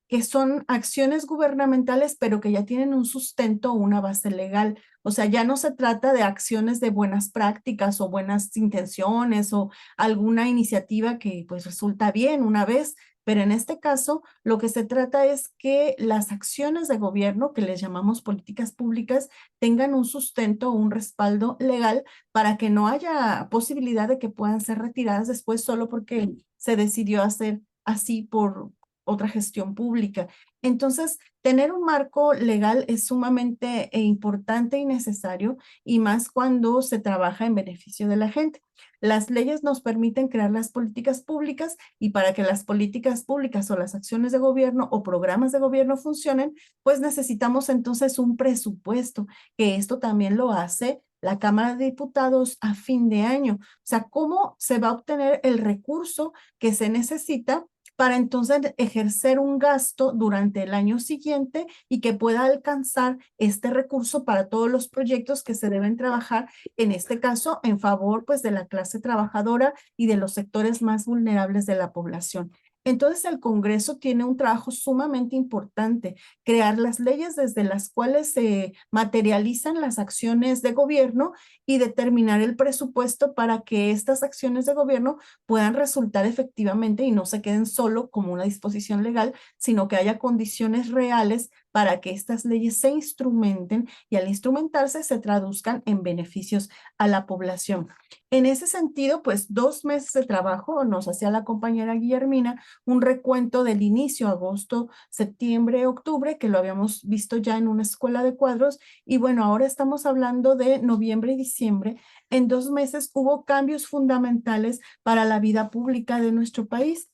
que son acciones gubernamentales, pero que ya tienen un sustento o una base legal. O sea, ya no se trata de acciones de buenas prácticas o buenas intenciones o alguna iniciativa que pues resulta bien una vez, pero en este caso, lo que se trata es que las acciones de gobierno, que les llamamos políticas públicas, tengan un sustento o un respaldo legal para que no haya posibilidad de que puedan ser retiradas después solo porque se decidió hacer así por otra gestión pública. Entonces, tener un marco legal es sumamente importante y necesario, y más cuando se trabaja en beneficio de la gente. Las leyes nos permiten crear las políticas públicas y para que las políticas públicas o las acciones de gobierno o programas de gobierno funcionen, pues necesitamos entonces un presupuesto, que esto también lo hace la Cámara de Diputados a fin de año. O sea, ¿cómo se va a obtener el recurso que se necesita para entonces ejercer un gasto durante el año siguiente y que pueda alcanzar este recurso para todos los proyectos que se deben trabajar, en este caso, en favor pues de la clase trabajadora y de los sectores más vulnerables de la población? Entonces, el Congreso tiene un trabajo sumamente importante, crear las leyes desde las cuales se materializan las acciones de gobierno y determinar el presupuesto para que estas acciones de gobierno puedan resultar efectivamente y no se queden solo como una disposición legal, sino que haya condiciones reales para que estas leyes se instrumenten y al instrumentarse se traduzcan en beneficios a la población. En ese sentido, pues 2 meses de trabajo nos hacía la compañera Guillermina un recuento del inicio, agosto, septiembre, octubre, que lo habíamos visto ya en una escuela de cuadros, y bueno, ahora estamos hablando de noviembre y diciembre. En 2 meses hubo cambios fundamentales para la vida pública de nuestro país.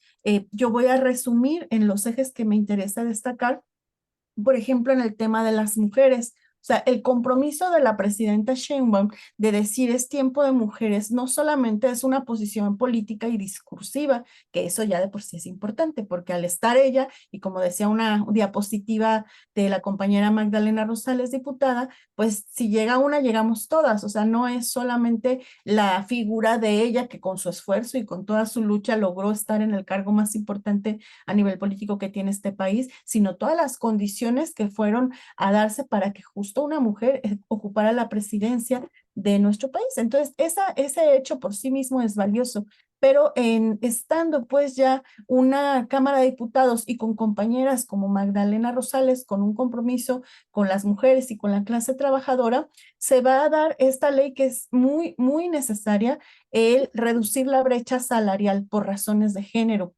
Yo voy a resumir en los ejes que me interesa destacar, por ejemplo, en el tema de las mujeres. O sea, el compromiso de la presidenta Sheinbaum de decir es tiempo de mujeres no solamente es una posición política y discursiva, que eso ya de por sí es importante, porque al estar ella, y como decía una diapositiva de la compañera Magdalena Rosales, diputada, pues si llega una, llegamos todas. O sea, no es solamente la figura de ella que con su esfuerzo y con toda su lucha logró estar en el cargo más importante a nivel político que tiene este país, sino todas las condiciones que fueron a darse para que justo una mujer ocupara la presidencia de nuestro país. Entonces, ese hecho por sí mismo es valioso. pero estando pues ya una Cámara de Diputados y con compañeras como Magdalena Rosales, con un compromiso con las mujeres y con la clase trabajadora, se va a dar esta ley que es muy, muy necesaria, el reducir la brecha salarial por razones de género.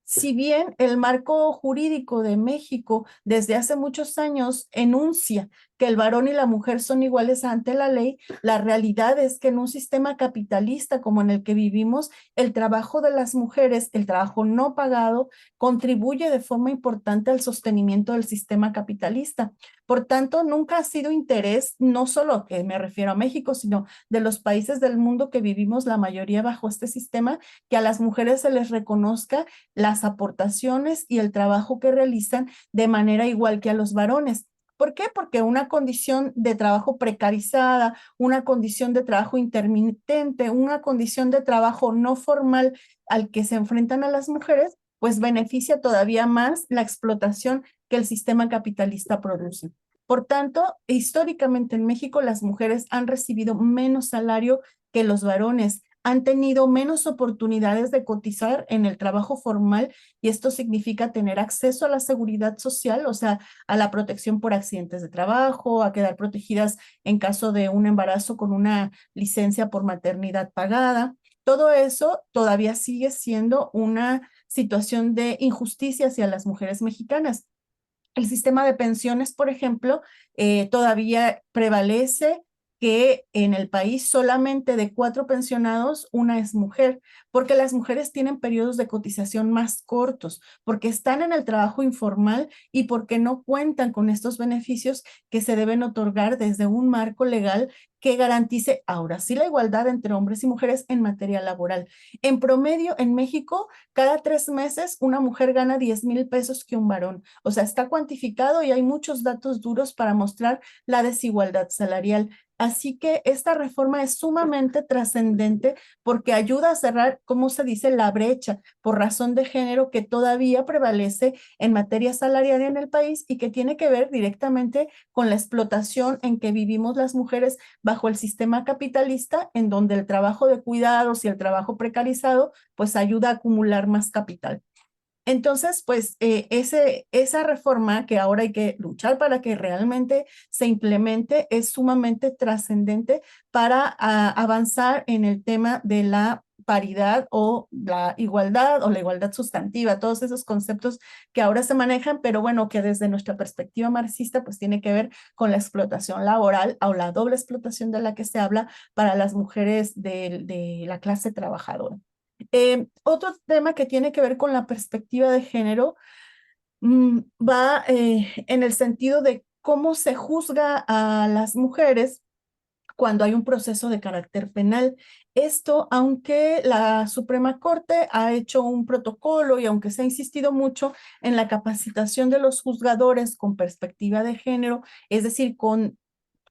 Si bien el marco jurídico de México desde hace muchos años enuncia que el varón y la mujer son iguales ante la ley, la realidad es que en un sistema capitalista como en el que vivimos, el trabajo de las mujeres, el trabajo no pagado, contribuye de forma importante al sostenimiento del sistema capitalista. Por tanto, nunca ha sido interés, no solo que me refiero a México, sino de los países del mundo que vivimos la mayoría bajo este sistema, que a las mujeres se les reconozca las aportaciones y el trabajo que realizan de manera igual que a los varones. ¿Por qué? Porque una condición de trabajo precarizada, una condición de trabajo intermitente, una condición de trabajo no formal al que se enfrentan a las mujeres, pues beneficia todavía más la explotación que el sistema capitalista produce. Por tanto, históricamente en México las mujeres han recibido menos salario que los varones, han tenido menos oportunidades de cotizar en el trabajo formal y esto significa tener acceso a la seguridad social, o sea, a la protección por accidentes de trabajo, a quedar protegidas en caso de un embarazo con una licencia por maternidad pagada. Todo eso todavía sigue siendo una situación de injusticia hacia las mujeres mexicanas. El sistema de pensiones, por ejemplo, todavía prevalece que en el país solamente de 4 pensionados, una es mujer, porque las mujeres tienen periodos de cotización más cortos, porque están en el trabajo informal y porque no cuentan con estos beneficios que se deben otorgar desde un marco legal que garantice ahora sí la igualdad entre hombres y mujeres en materia laboral. En promedio, en México, cada 3 meses una mujer gana 10,000 pesos que un varón. O sea, está cuantificado y hay muchos datos duros para mostrar la desigualdad salarial. Así que esta reforma es sumamente trascendente porque ayuda a cerrar, ¿cómo se dice?, la brecha por razón de género que todavía prevalece en materia salarial en el país y que tiene que ver directamente con la explotación en que vivimos las mujeres bajo el sistema capitalista, en donde el trabajo de cuidados y el trabajo precarizado pues ayuda a acumular más capital. Entonces, pues esa reforma que ahora hay que luchar para que realmente se implemente es sumamente trascendente para avanzar en el tema de la paridad o la igualdad sustantiva, todos esos conceptos que ahora se manejan, pero bueno, que desde nuestra perspectiva marxista pues tiene que ver con la explotación laboral o la doble explotación de la que se habla para las mujeres de la clase trabajadora. Otro tema que tiene que ver con la perspectiva de género va en el sentido de cómo se juzga a las mujeres cuando hay un proceso de carácter penal. Esto, aunque la Suprema Corte ha hecho un protocolo y aunque se ha insistido mucho en la capacitación de los juzgadores con perspectiva de género, es decir, con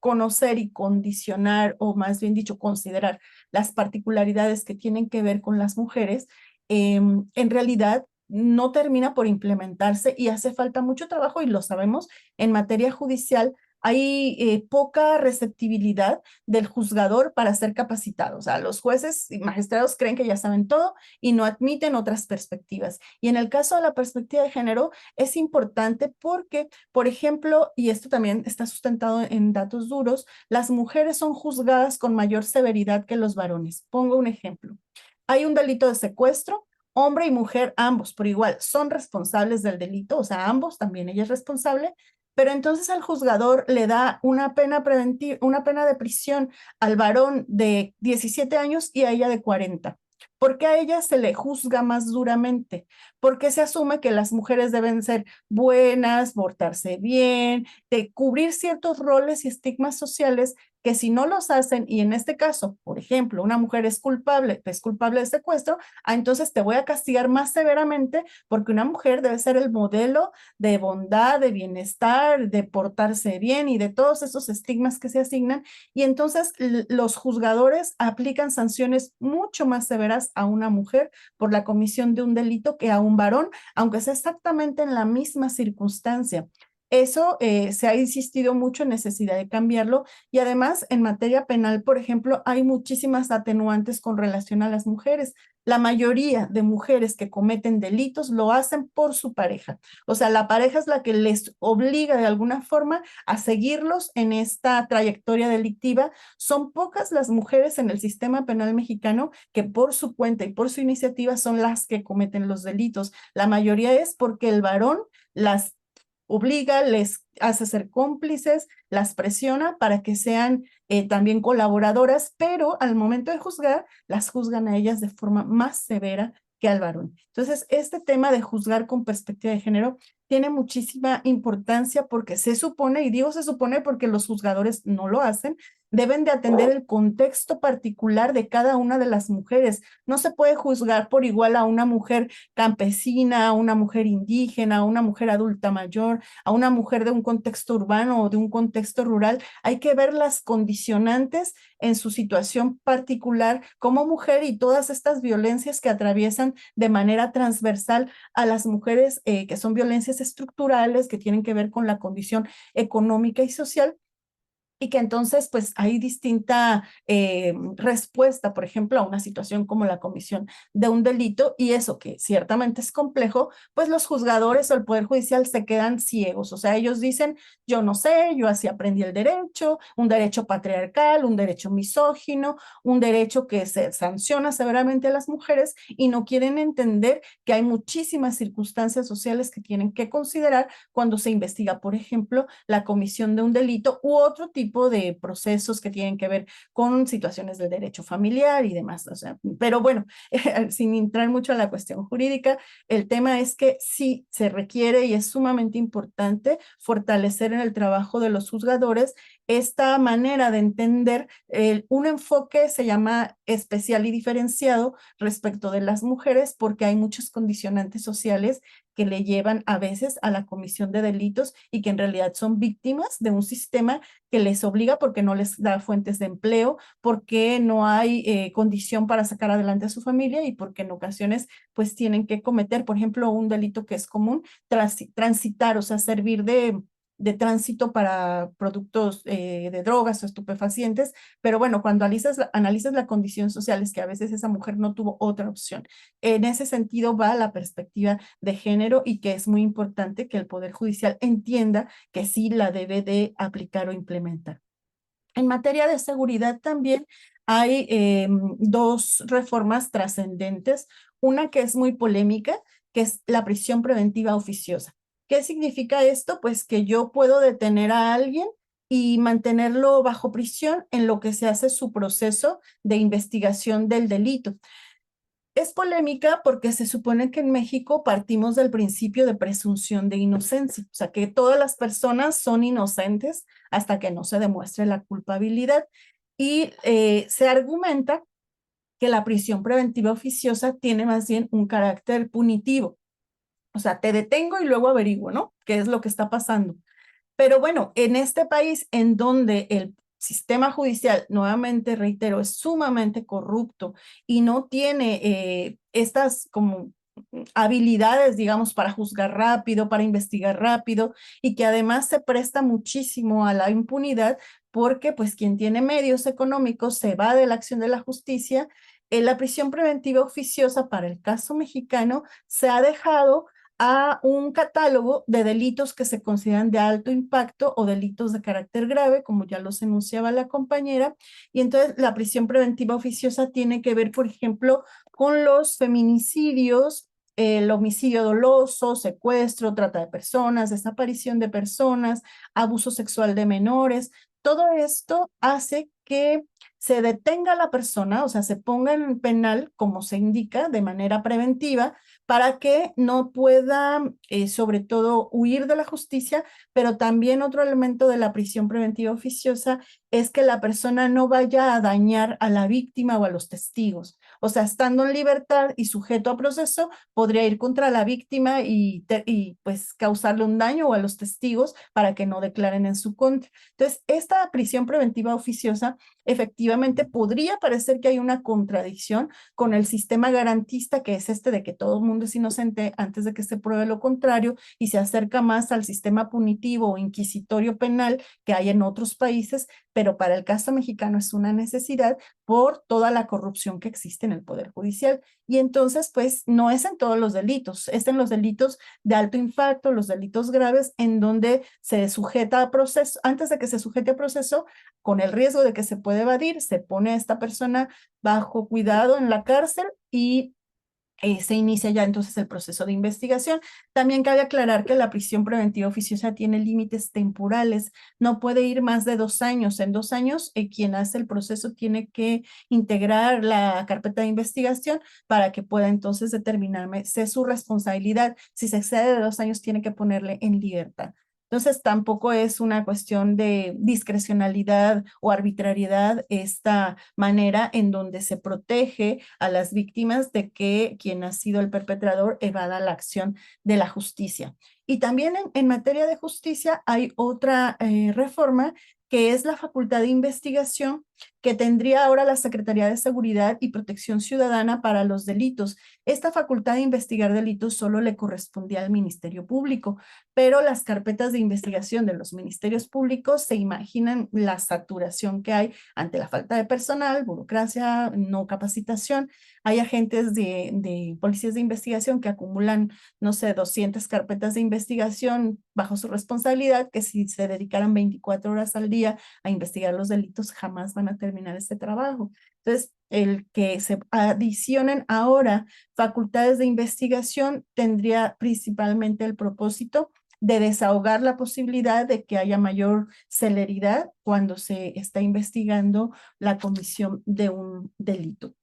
conocer y condicionar, o más bien dicho, considerar las particularidades que tienen que ver con las mujeres, en realidad no termina por implementarse y hace falta mucho trabajo y lo sabemos en materia judicial. Hay poca receptibilidad del juzgador para ser capacitado. O sea, los jueces y magistrados creen que ya saben todo y no admiten otras perspectivas. Y en el caso de la perspectiva de género es importante porque, por ejemplo, y esto también está sustentado en datos duros, las mujeres son juzgadas con mayor severidad que los varones. Pongo un ejemplo. Hay un delito de secuestro, hombre y mujer, ambos por igual, son responsables del delito, o sea, ambos, también ella es responsable, pero entonces el juzgador le da una pena preventiva, una pena de prisión al varón de 17 años y a ella de 40. ¿Por qué a ella se le juzga más duramente? Porque se asume que las mujeres deben ser buenas, portarse bien, de cubrir ciertos roles y estigmas sociales que si no los hacen, y en este caso, por ejemplo, una mujer es culpable de secuestro, entonces te voy a castigar más severamente porque una mujer debe ser el modelo de bondad, de bienestar, de portarse bien y de todos esos estigmas que se asignan. Y entonces los juzgadores aplican sanciones mucho más severas a una mujer por la comisión de un delito que a un varón, aunque sea exactamente en la misma circunstancia. Eso se ha insistido mucho en necesidad de cambiarlo y además en materia penal, por ejemplo, hay muchísimas atenuantes con relación a las mujeres. La mayoría de mujeres que cometen delitos lo hacen por su pareja. O sea, la pareja es la que les obliga de alguna forma a seguirlos en esta trayectoria delictiva. Son pocas las mujeres en el sistema penal mexicano que por su cuenta y por su iniciativa son las que cometen los delitos. La mayoría es porque el varón las obliga, les hace ser cómplices, las presiona para que sean también colaboradoras, pero al momento de juzgar, las juzgan a ellas de forma más severa que al varón. Entonces, este tema de juzgar con perspectiva de género tiene muchísima importancia porque se supone, y digo se supone porque los juzgadores no lo hacen, deben de atender el contexto particular de cada una de las mujeres. No se puede juzgar por igual a una mujer campesina, a una mujer indígena, a una mujer adulta mayor, a una mujer de un contexto urbano o de un contexto rural. Hay que ver las condicionantes en su situación particular como mujer y todas estas violencias que atraviesan de manera transversal a las mujeres, que son violencias estructurales, que tienen que ver con la condición económica y social y que entonces pues hay distinta respuesta, por ejemplo, a una situación como la comisión de un delito y eso que ciertamente es complejo, pues los juzgadores o el Poder Judicial se quedan ciegos, o sea, ellos dicen, yo no sé, yo así aprendí el derecho, un derecho patriarcal, un derecho misógino, un derecho que se sanciona severamente a las mujeres y no quieren entender que hay muchísimas circunstancias sociales que tienen que considerar cuando se investiga, por ejemplo, la comisión de un delito u otro tipo de procesos que tienen que ver con situaciones del derecho familiar y demás. O sea, pero bueno, sin entrar mucho a la cuestión jurídica, el tema es que sí se requiere y es sumamente importante fortalecer en el trabajo de los juzgadores esta manera de entender un enfoque se llama especial y diferenciado respecto de las mujeres porque hay muchos condicionantes sociales que le llevan a veces a la comisión de delitos y que en realidad son víctimas de un sistema que les obliga porque no les da fuentes de empleo, porque no hay condición para sacar adelante a su familia y porque en ocasiones pues tienen que cometer, por ejemplo, un delito que es común, transitar, o sea, servir de tránsito para productos de drogas o estupefacientes, pero bueno, cuando analizas la condición social es que a veces esa mujer no tuvo otra opción. En ese sentido va la perspectiva de género y que es muy importante que el Poder Judicial entienda que sí la debe de aplicar o implementar. En materia de seguridad también hay dos reformas trascendentes, una que es muy polémica, que es la prisión preventiva oficiosa. ¿Qué significa esto? Pues que yo puedo detener a alguien y mantenerlo bajo prisión en lo que se hace su proceso de investigación del delito. Es polémica porque se supone que en México partimos del principio de presunción de inocencia, o sea, que todas las personas son inocentes hasta que no se demuestre la culpabilidad. Y se argumenta que la prisión preventiva oficiosa tiene más bien un carácter punitivo. O sea, te detengo y luego averiguo, ¿no? ¿Qué es lo que está pasando? Pero bueno, en este país en donde el sistema judicial, nuevamente reitero, es sumamente corrupto y no tiene estas como habilidades, digamos, para juzgar rápido, para investigar rápido y que además se presta muchísimo a la impunidad porque pues quien tiene medios económicos se va de la acción de la justicia. La prisión preventiva oficiosa para el caso mexicano se ha dejado a un catálogo de delitos que se consideran de alto impacto o delitos de carácter grave, como ya los enunciaba la compañera. Y entonces la prisión preventiva oficiosa tiene que ver, por ejemplo, con los feminicidios, el homicidio doloso, secuestro, trata de personas, desaparición de personas, abuso sexual de menores. Todo esto hace que se detenga a la persona, o sea, se ponga en penal, como se indica, de manera preventiva, para que no pueda, sobre todo, huir de la justicia, pero también otro elemento de la prisión preventiva oficiosa es que la persona no vaya a dañar a la víctima o a los testigos. O sea, estando en libertad y sujeto a proceso, podría ir contra la víctima y pues causarle un daño o a los testigos para que no declaren en su contra. Entonces, esta prisión preventiva oficiosa efectivamente podría parecer que hay una contradicción con el sistema garantista, que es este de que todo el mundo es inocente antes de que se pruebe lo contrario, y se acerca más al sistema punitivo o inquisitorio penal que hay en otros países, pero para el caso mexicano es una necesidad por toda la corrupción que existe en el Poder Judicial. Y entonces, pues, no es en todos los delitos, es en los delitos de alto impacto, los delitos graves, en donde se sujeta a proceso, antes de que se sujete a proceso, con el riesgo de que se puede evadir, se pone a esta persona bajo cuidado en la cárcel y se inicia ya entonces el proceso de investigación. También cabe aclarar que la prisión preventiva oficiosa tiene límites temporales, no puede ir más de 2 años. En 2 años, quien hace el proceso tiene que integrar la carpeta de investigación para que pueda entonces determinarme si es su responsabilidad. Si se excede de 2 años, tiene que ponerle en libertad. Entonces, tampoco es una cuestión de discrecionalidad o arbitrariedad esta manera en donde se protege a las víctimas de que quien ha sido el perpetrador evada la acción de la justicia. Y también en materia de justicia hay otra reforma que es la facultad de investigación que tendría ahora la Secretaría de Seguridad y Protección Ciudadana para los delitos. Esta facultad de investigar delitos solo le correspondía al Ministerio Público, pero las carpetas de investigación de los ministerios públicos se imaginan la saturación que hay ante la falta de personal, burocracia, no capacitación. Hay agentes de policías de investigación que acumulan, no sé, 200 carpetas de investigación bajo su responsabilidad, que si se dedicaran 24 horas al día a investigar los delitos, jamás van a terminar este trabajo. Entonces, el que se adicionen ahora facultades de investigación tendría principalmente el propósito de desahogar la posibilidad de que haya mayor celeridad cuando se está investigando la comisión de un delito.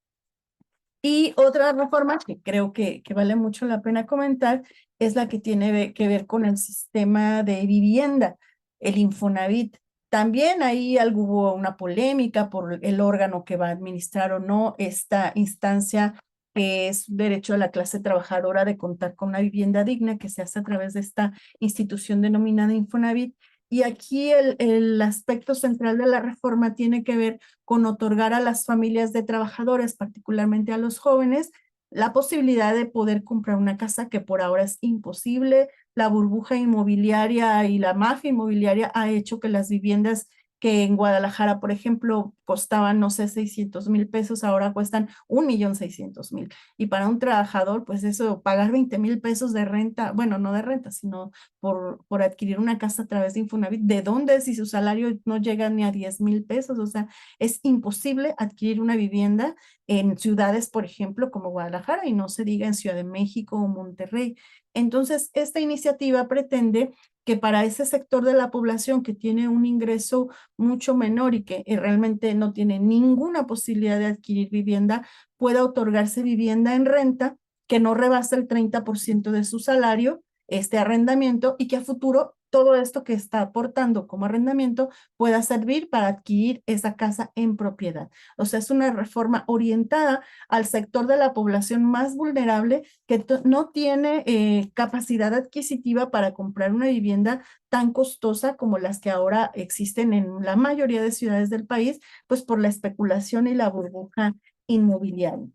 Y otra reforma que creo que vale mucho la pena comentar es la que tiene que ver con el sistema de vivienda, el Infonavit. También ahí hubo una polémica por el órgano que va a administrar o no esta instancia, que es derecho de la clase trabajadora de contar con una vivienda digna, que se hace a través de esta institución denominada Infonavit. Y aquí el aspecto central de la reforma tiene que ver con otorgar a las familias de trabajadores, particularmente a los jóvenes, la posibilidad de poder comprar una casa que por ahora es imposible. La burbuja inmobiliaria y la mafia inmobiliaria ha hecho que las viviendas que en Guadalajara, por ejemplo, costaban, no sé, 600,000 pesos, ahora cuestan 1,600,000. Y para un trabajador, pues eso, pagar 20,000 pesos de renta, bueno, no de renta, sino por adquirir una casa a través de Infonavit, ¿de dónde si su salario no llega ni a 10,000 pesos? O sea, es imposible adquirir una vivienda en ciudades, por ejemplo, como Guadalajara, y no se diga en Ciudad de México o Monterrey. Entonces, esta iniciativa pretende que para ese sector de la población que tiene un ingreso mucho menor y que realmente no tiene ninguna posibilidad de adquirir vivienda, pueda otorgarse vivienda en renta que no rebasa el 30% de su salario, este arrendamiento, y que a futuro todo esto que está aportando como arrendamiento pueda servir para adquirir esa casa en propiedad. O sea, es una reforma orientada al sector de la población más vulnerable que no tiene capacidad adquisitiva para comprar una vivienda tan costosa como las que ahora existen en la mayoría de ciudades del país, pues por la especulación y la burbuja inmobiliaria.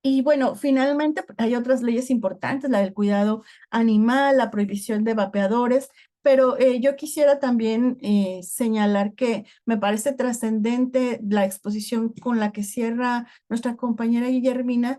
Y bueno, finalmente hay otras leyes importantes, la del cuidado animal, la prohibición de vapeadores, pero yo quisiera también señalar que me parece trascendente la exposición con la que cierra nuestra compañera Guillermina,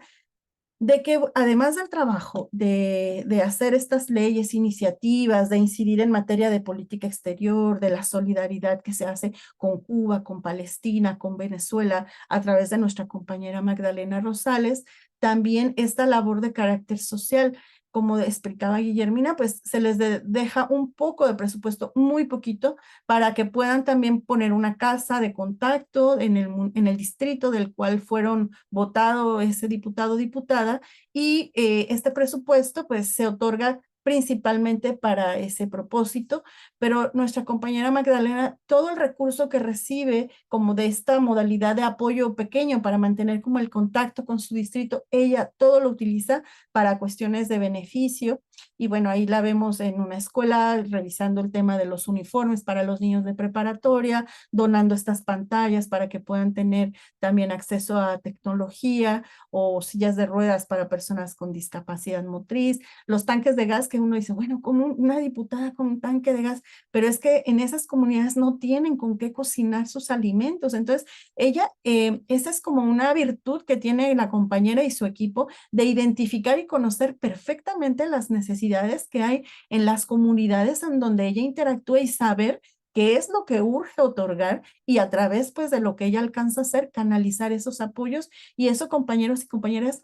de que además del trabajo de hacer estas leyes, iniciativas, de incidir en materia de política exterior, de la solidaridad que se hace con Cuba, con Palestina, con Venezuela, a través de nuestra compañera Magdalena Rosales, también esta labor de carácter social. Como explicaba Guillermina, pues se les deja un poco de presupuesto, muy poquito, para que puedan también poner una casa de contacto en el distrito del cual fueron votado ese diputado o diputada, y este presupuesto pues se otorga principalmente para ese propósito, pero nuestra compañera Magdalena, todo el recurso que recibe como de esta modalidad de apoyo pequeño para mantener como el contacto con su distrito, ella todo lo utiliza para cuestiones de beneficio. Y bueno, ahí la vemos en una escuela revisando el tema de los uniformes para los niños de preparatoria, donando estas pantallas para que puedan tener también acceso a tecnología o sillas de ruedas para personas con discapacidad motriz, los tanques de gas que uno dice, bueno, como una diputada con un tanque de gas, pero es que en esas comunidades no tienen con qué cocinar sus alimentos. Entonces, ella, esa es como una virtud que tiene la compañera y su equipo de identificar y conocer perfectamente las necesidades que hay en las comunidades en donde ella interactúa y saber qué es lo que urge otorgar y a través pues de lo que ella alcanza a hacer, canalizar esos apoyos y eso compañeros y compañeras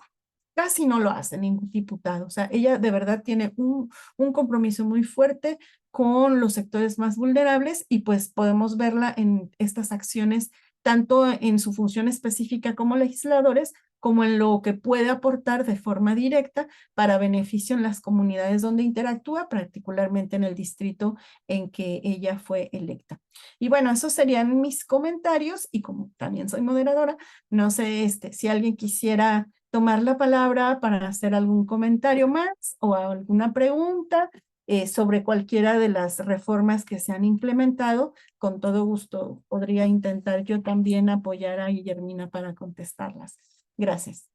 casi no lo hace ningún diputado. O sea, ella de verdad tiene un compromiso muy fuerte con los sectores más vulnerables y pues podemos verla en estas acciones, tanto en su función específica como legisladores, como en lo que puede aportar de forma directa para beneficio en las comunidades donde interactúa, particularmente en el distrito en que ella fue electa. Y bueno, esos serían mis comentarios y como también soy moderadora, no sé si alguien quisiera tomar la palabra para hacer algún comentario más o alguna pregunta sobre cualquiera de las reformas que se han implementado. Con todo gusto podría intentar yo también apoyar a Guillermina para contestarlas. Gracias.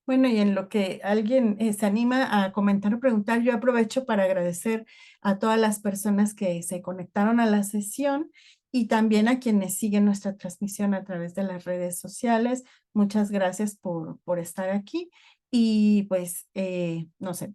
Bueno, y en lo que alguien se anima a comentar o preguntar, yo aprovecho para agradecer a todas las personas que se conectaron a la sesión y también a quienes siguen nuestra transmisión a través de las redes sociales. Muchas gracias por estar aquí y pues, no sé,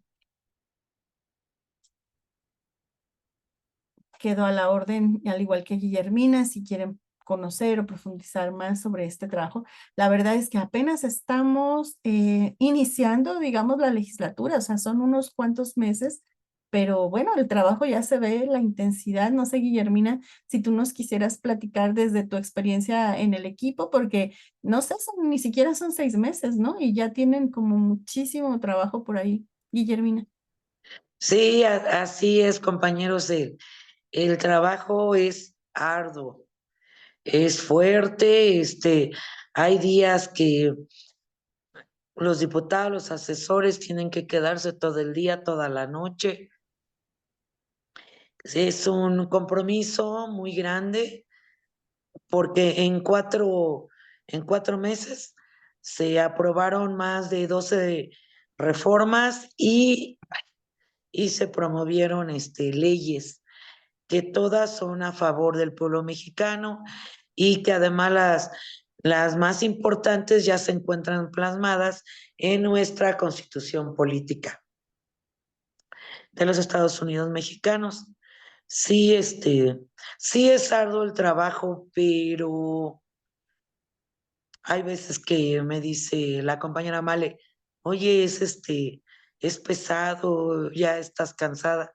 quedo a la orden, al igual que Guillermina, si quieren conocer o profundizar más sobre este trabajo. La verdad es que apenas estamos iniciando, digamos, la legislatura, o sea, son unos cuantos meses, pero bueno, el trabajo ya se ve, la intensidad. No sé, Guillermina, si tú nos quisieras platicar desde tu experiencia en el equipo, porque no sé, ni siquiera son 6 meses, ¿no? Y ya tienen como muchísimo trabajo por ahí, Guillermina. Sí, así es, compañeros. El trabajo es arduo, es fuerte. Hay días que los diputados, los asesores tienen que quedarse todo el día, toda la noche. Es un compromiso muy grande porque en cuatro meses se aprobaron más de 12 reformas y se promovieron leyes que todas son a favor del pueblo mexicano y que además las más importantes ya se encuentran plasmadas en nuestra constitución política de los Estados Unidos mexicanos. Sí, sí es arduo el trabajo, pero hay veces que me dice la compañera Male, oye, es pesado, ya estás cansada.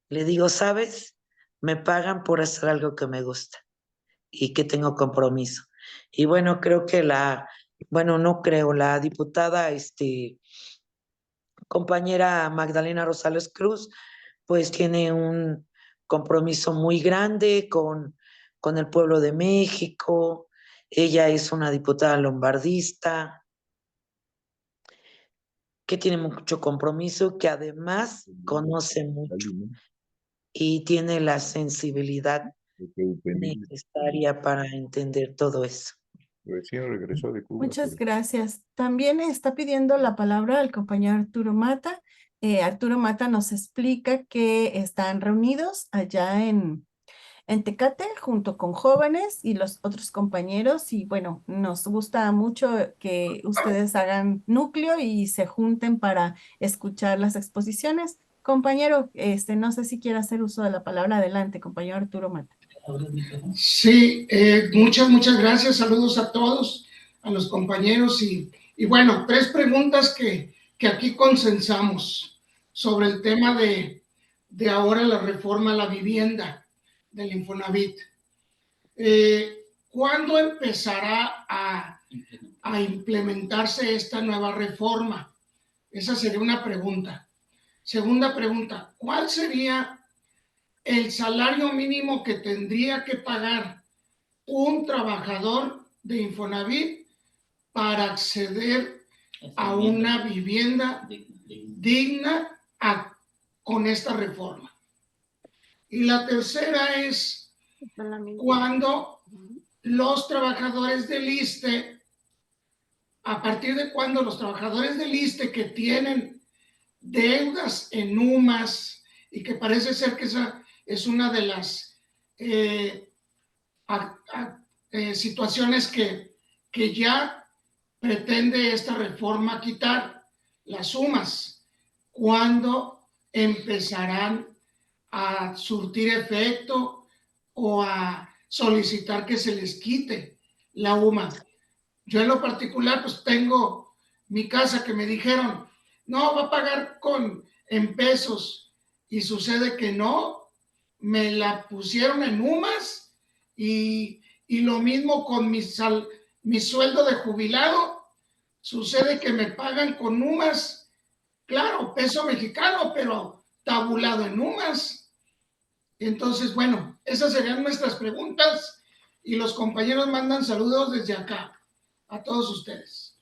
Le digo, ¿sabes? Me pagan por hacer algo que me gusta y que tengo compromiso. Y bueno, creo que bueno, no creo, la diputada, compañera Magdalena Rosales Cruz, pues tiene un compromiso muy grande con el pueblo de México. Ella es una diputada lombardista que tiene mucho compromiso, que además conoce mucho y tiene la sensibilidad necesaria para entender todo eso. Recién regresó de Cuba. Muchas gracias. También está pidiendo la palabra el compañero Arturo Mata. Arturo Mata nos explica que están reunidos allá en Tecate junto con jóvenes y los otros compañeros y bueno, nos gusta mucho que ustedes hagan núcleo y se junten para escuchar las exposiciones. Compañero, no sé si quiere hacer uso de la palabra. Adelante, compañero Arturo Mata. Sí, muchas gracias. Saludos a todos, a los compañeros y bueno, tres preguntas que aquí consensamos. sobre el tema de ahora la reforma a la vivienda del Infonavit. ¿Cuándo empezará a implementarse esta nueva reforma? Esa sería una pregunta. Segunda pregunta, ¿cuál sería el salario mínimo que tendría que pagar un trabajador de Infonavit para acceder a una vivienda digna con esta reforma? Y la tercera es, cuando los trabajadores del ISSSTE, a partir de cuando los trabajadores del ISSSTE que tienen deudas en UMAS, y que parece ser que esa es una de las situaciones que ya pretende esta reforma quitar, las UMAS, ¿cuándo empezarán a surtir efecto o a solicitar que se les quite la UMA? Yo en lo particular pues tengo mi casa que me dijeron, no, va a pagar en pesos, y sucede que no, me la pusieron en UMAS, y lo mismo con mi sueldo de jubilado, sucede que me pagan con UMAS, claro, peso mexicano, pero tabulado en UMAS. Entonces, bueno, esas serían nuestras preguntas, y los compañeros mandan saludos desde acá a todos ustedes.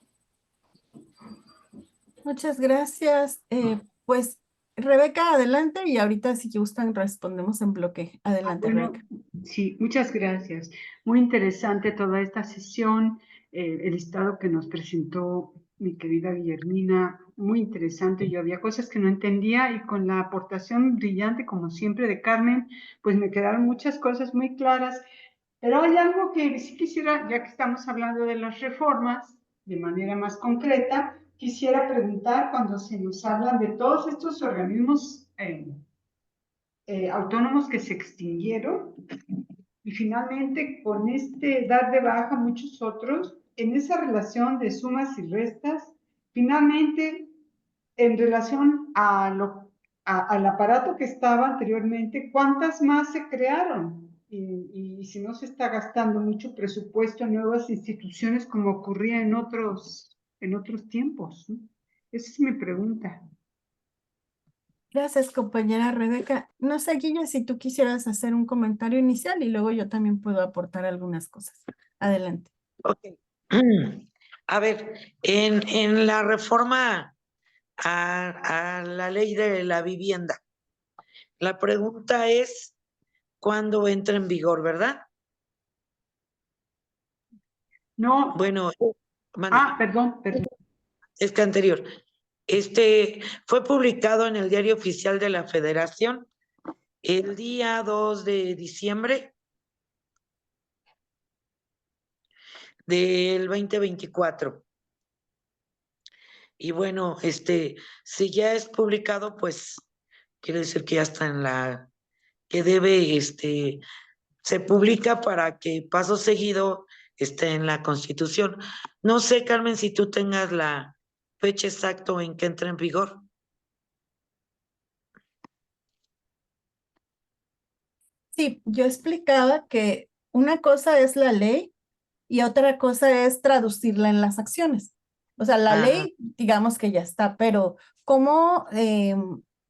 Muchas gracias. Pues Rebeca, adelante, y ahorita si gustan respondemos en bloque. Adelante, Bueno, Rebeca. sí, muchas gracias. Muy interesante toda esta sesión, el listado que nos presentó mi querida Guillermina, muy interesante. Yo había cosas que no entendía, y con la aportación brillante, como siempre, de Carmen, pues me quedaron muchas cosas muy claras. Pero hay algo que sí quisiera, ya que estamos hablando de las reformas, de manera más concreta, quisiera preguntar, cuando se nos hablan de todos estos organismos autónomos que se extinguieron, y finalmente con dar de baja muchos otros, en esa relación de sumas y restas, finalmente en relación al aparato que estaba anteriormente, ¿cuántas más se crearon? Y si no se está gastando mucho presupuesto en nuevas instituciones como ocurría en otros tiempos, ¿no? Esa es mi pregunta. Gracias, compañera Rebeca. No sé, Guilla, si tú quisieras hacer un comentario inicial y luego yo también puedo aportar algunas cosas. Adelante. Ok. A ver, en la reforma a la ley de la vivienda, la pregunta es cuándo entra en vigor, ¿verdad? No. Bueno, Perdón. es que anterior. Fue publicado en el Diario Oficial de la Federación el día 2 de diciembre del 2024. Y bueno, si ya es publicado, pues quiere decir que ya está que debe, se publica para que paso seguido esté en la Constitución. No sé, Carmen, si tú tengas la fecha exacta en que entra en vigor. Sí, yo explicaba que una cosa es la ley y otra cosa es traducirla en las acciones. O sea, la ley, digamos que ya está, pero ¿cómo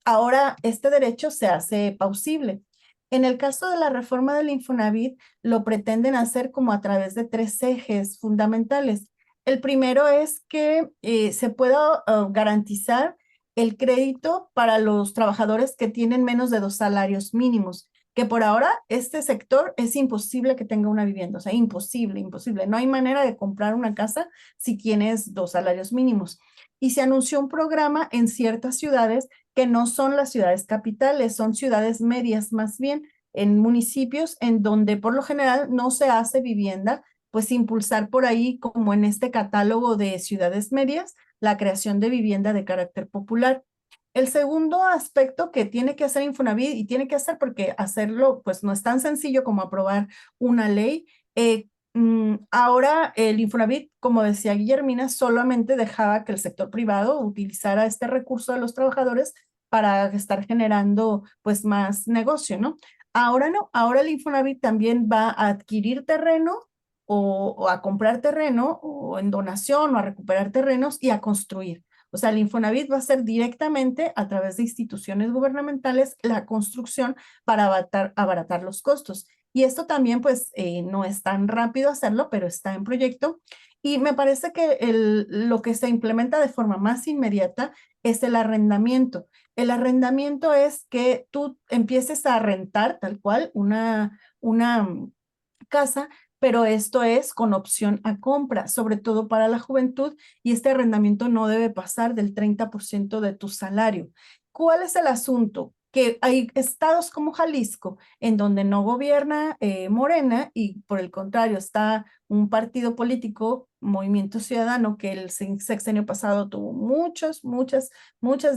ahora este derecho se hace pausible? En el caso de la reforma del Infonavit, lo pretenden hacer como a través de 3 ejes fundamentales. El primero es que se pueda garantizar el crédito para los trabajadores que tienen menos de 2 salarios mínimos, que por ahora este sector es imposible que tenga una vivienda, o sea, imposible. No hay manera de comprar una casa si tienes 2 salarios mínimos. Y se anunció un programa en ciertas ciudades que no son las ciudades capitales, son ciudades medias más bien, en municipios en donde por lo general no se hace vivienda, pues impulsar por ahí, como en este catálogo de ciudades medias, la creación de vivienda de carácter popular. El segundo aspecto que tiene que hacer Infonavit, y tiene que hacer porque hacerlo pues no es tan sencillo como aprobar una ley. Ahora el Infonavit, como decía Guillermina, solamente dejaba que el sector privado utilizara este recurso de los trabajadores para estar generando pues más negocio, ¿no? Ahora no, ahora el Infonavit también va a adquirir terreno o a comprar terreno o en donación o a recuperar terrenos y a construir. O sea, el Infonavit va a hacer directamente a través de instituciones gubernamentales la construcción para abaratar los costos. Y esto también, pues, no es tan rápido hacerlo, pero está en proyecto. Y me parece que lo que se implementa de forma más inmediata es el arrendamiento. El arrendamiento es que tú empieces a rentar tal cual una casa, pero esto es con opción a compra, sobre todo para la juventud, y este arrendamiento no debe pasar del 30% de tu salario. ¿Cuál es el asunto? Que hay estados como Jalisco, en donde no gobierna Morena y por el contrario está un partido político, Movimiento Ciudadano, que el sexenio pasado tuvo muchas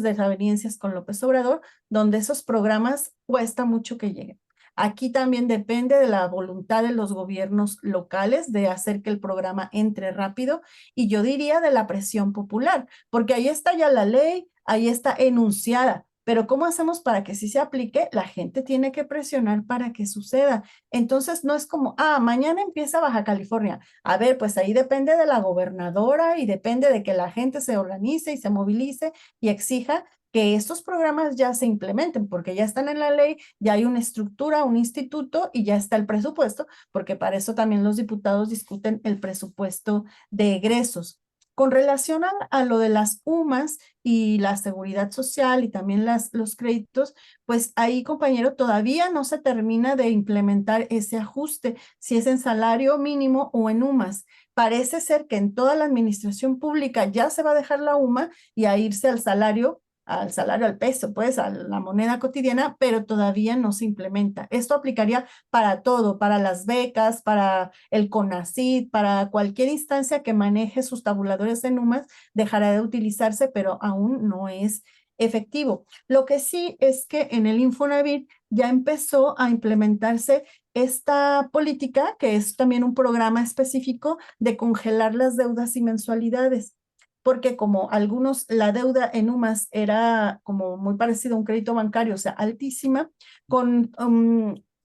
desavenencias con López Obrador, donde esos programas cuesta mucho que lleguen. Aquí también depende de la voluntad de los gobiernos locales de hacer que el programa entre rápido y yo diría de la presión popular, porque ahí está ya la ley, ahí está enunciada, pero ¿cómo hacemos para que sí se aplique? La gente tiene que presionar para que suceda. Entonces no es como, mañana empieza Baja California. A ver, pues ahí depende de la gobernadora y depende de que la gente se organice y se movilice y exija que estos programas ya se implementen, porque ya están en la ley, ya hay una estructura, un instituto y ya está el presupuesto, porque para eso también los diputados discuten el presupuesto de egresos. Con relación a lo de las UMAS y la seguridad social y también los créditos, pues ahí, compañero, todavía no se termina de implementar ese ajuste, si es en salario mínimo o en UMAS. Parece ser que en toda la administración pública ya se va a dejar la UMA y a irse al salario al peso, pues a la moneda cotidiana, pero todavía no se implementa. Esto aplicaría para todo, para las becas, para el CONACYT, para cualquier instancia que maneje sus tabuladores de números, dejará de utilizarse, pero aún no es efectivo. Lo que sí es que en el Infonavit ya empezó a implementarse esta política, que es también un programa específico de congelar las deudas y mensualidades, porque como algunos, la deuda en UMAS era como muy parecido a un crédito bancario, o sea, altísima, con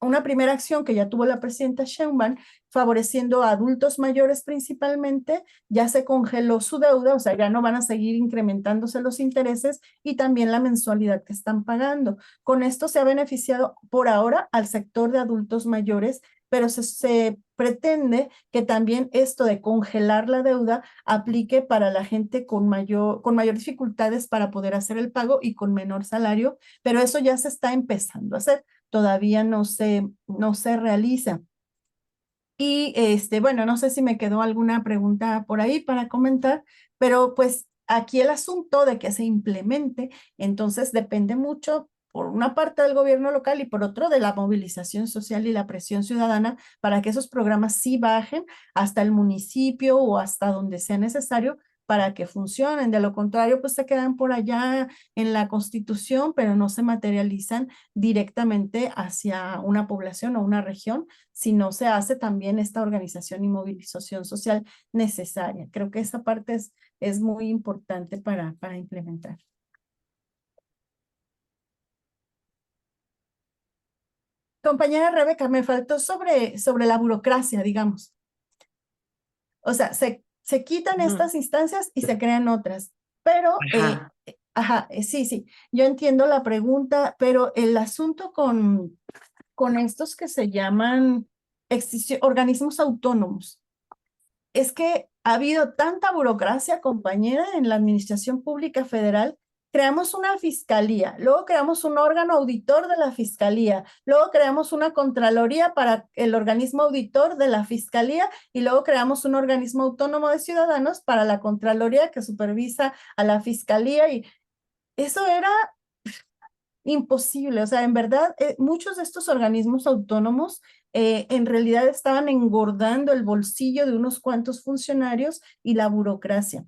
una primera acción que ya tuvo la presidenta Sheinbaum, favoreciendo a adultos mayores principalmente, ya se congeló su deuda, o sea, ya no van a seguir incrementándose los intereses y también la mensualidad que están pagando. Con esto se ha beneficiado por ahora al sector de adultos mayores, pero se pretende que también esto de congelar la deuda aplique para la gente con mayor dificultades para poder hacer el pago y con menor salario, pero eso ya se está empezando a hacer, todavía no se realiza. Y bueno, no sé si me quedó alguna pregunta por ahí para comentar, pero pues aquí el asunto de que se implemente, entonces depende mucho por una parte del gobierno local y por otro de la movilización social y la presión ciudadana para que esos programas sí bajen hasta el municipio o hasta donde sea necesario para que funcionen. De lo contrario, pues se quedan por allá en la Constitución, pero no se materializan directamente hacia una población o una región, si no se hace también esta organización y movilización social necesaria. Creo que esa parte es muy importante para implementar. Compañera Rebeca, me faltó sobre la burocracia, digamos. O sea, se quitan estas instancias y se crean otras, pero, sí, yo entiendo la pregunta, pero el asunto con estos que se llaman organismos autónomos es que ha habido tanta burocracia, compañera, en la administración pública federal. Creamos una fiscalía, luego creamos un órgano auditor de la fiscalía, luego creamos una contraloría para el organismo auditor de la fiscalía y luego creamos un organismo autónomo de ciudadanos para la contraloría que supervisa a la fiscalía y eso era imposible. O sea, en verdad, muchos de estos organismos autónomos en realidad estaban engordando el bolsillo de unos cuantos funcionarios y la burocracia.